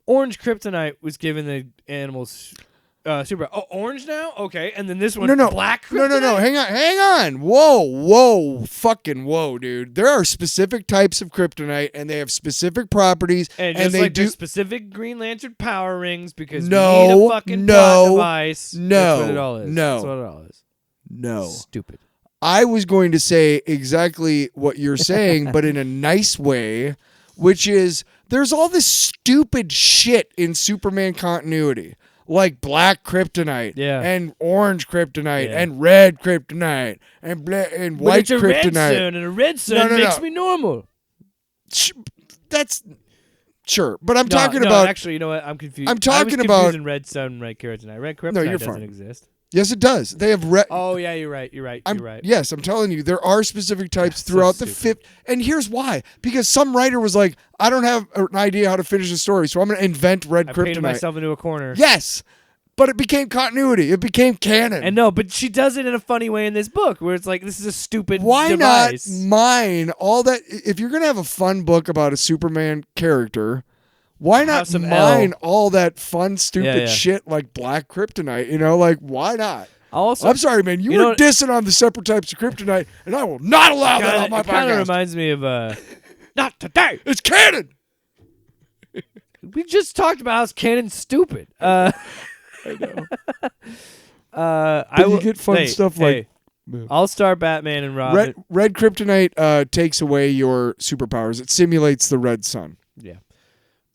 Orange kryptonite was given the animals super. Oh, orange now? Okay, and then this one, black kryptonite? No. Hang on. Whoa. Fucking whoa, dude. There are specific types of kryptonite, and they have specific properties. And just like do there's specific Green Lantern power rings because we No, need a fucking plot device. That's what it all is. That's what it all is. No. Stupid. I was going to say exactly what you're saying, but in a nice way, which is there's all this stupid shit in Superman continuity. Like black kryptonite, and orange kryptonite, and red kryptonite, and white but it's a kryptonite. red sun, and a red sun makes me normal. That's sure, but I'm talking about. Actually, you know what? I'm confused. I'm talking I was about confusing red sun, and red kryptonite. Red kryptonite doesn't exist. Yes, it does. They have red. Oh yeah, you're right. You're right. Yes, I'm telling you, there are specific types throughout the fifth. And here's why: because some writer was like, "I don't have an idea how to finish a story, so I'm going to invent red kryptonite." I painted myself into a corner. Yes, but it became continuity. It became canon. And no, but she does it in a funny way in this book, where it's like, this is a stupid. Why device. not mine all that? If you're going to have a fun book about a Superman character. Why not mine all that fun, stupid shit like black kryptonite? You know, like, why not? I'm sorry, man. You were dissing on the separate types of kryptonite, and I will not allow that on my podcast. It kind of reminds me of, not today. It's canon. We just talked about how it's canon stupid. I know. You get fun stuff like... All-Star Batman and Robin. Red kryptonite takes away your superpowers. It simulates the red sun. Yeah.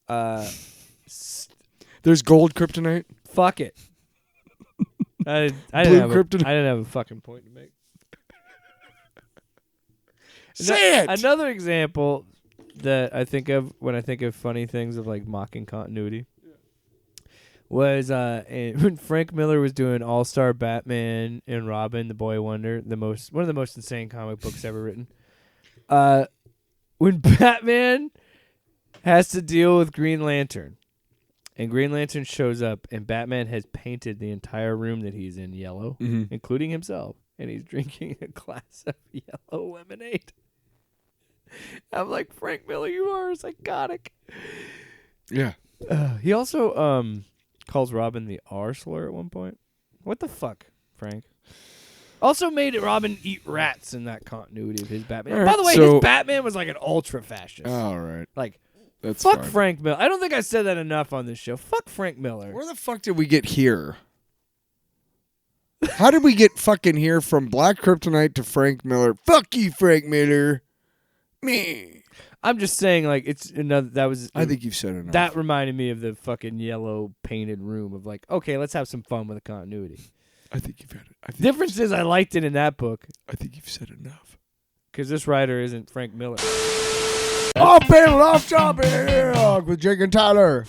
There's gold kryptonite. Fuck it. I didn't have a fucking point to make. Say it. Another example that I think of when I think of funny things of like mocking continuity was when Frank Miller was doing All-Star Batman and Robin, the Boy Wonder, one of the most insane comic books ever written. When Batman has to deal with Green Lantern, and Green Lantern shows up, and Batman has painted the entire room that he's in yellow, including himself, and he's drinking a glass of yellow lemonade. I'm like, Frank Miller, you are psychotic. Yeah. He also calls Robin the R slur at one point. What the fuck, Frank? Also made Robin eat rats in that continuity of his Batman. All right, By the way, so- his Batman was like an ultra fascist. All right. Like, That's fuck fine. Frank Miller. I don't think I said that enough on this show. Fuck Frank Miller. Where the fuck did we get here? How did we get fucking here from Black Kryptonite to Frank Miller? Fuck you, Frank Miller. Me. I'm just saying, like, it's another. That was. I think you've said enough. That reminded me of the fucking yellow painted room of like, okay, let's have some fun with the continuity. I think you've had it. Difference is, I liked it in that book I think you've said enough. because this writer isn't Frank Miller. Off panel, off topic with Jake and Tyler.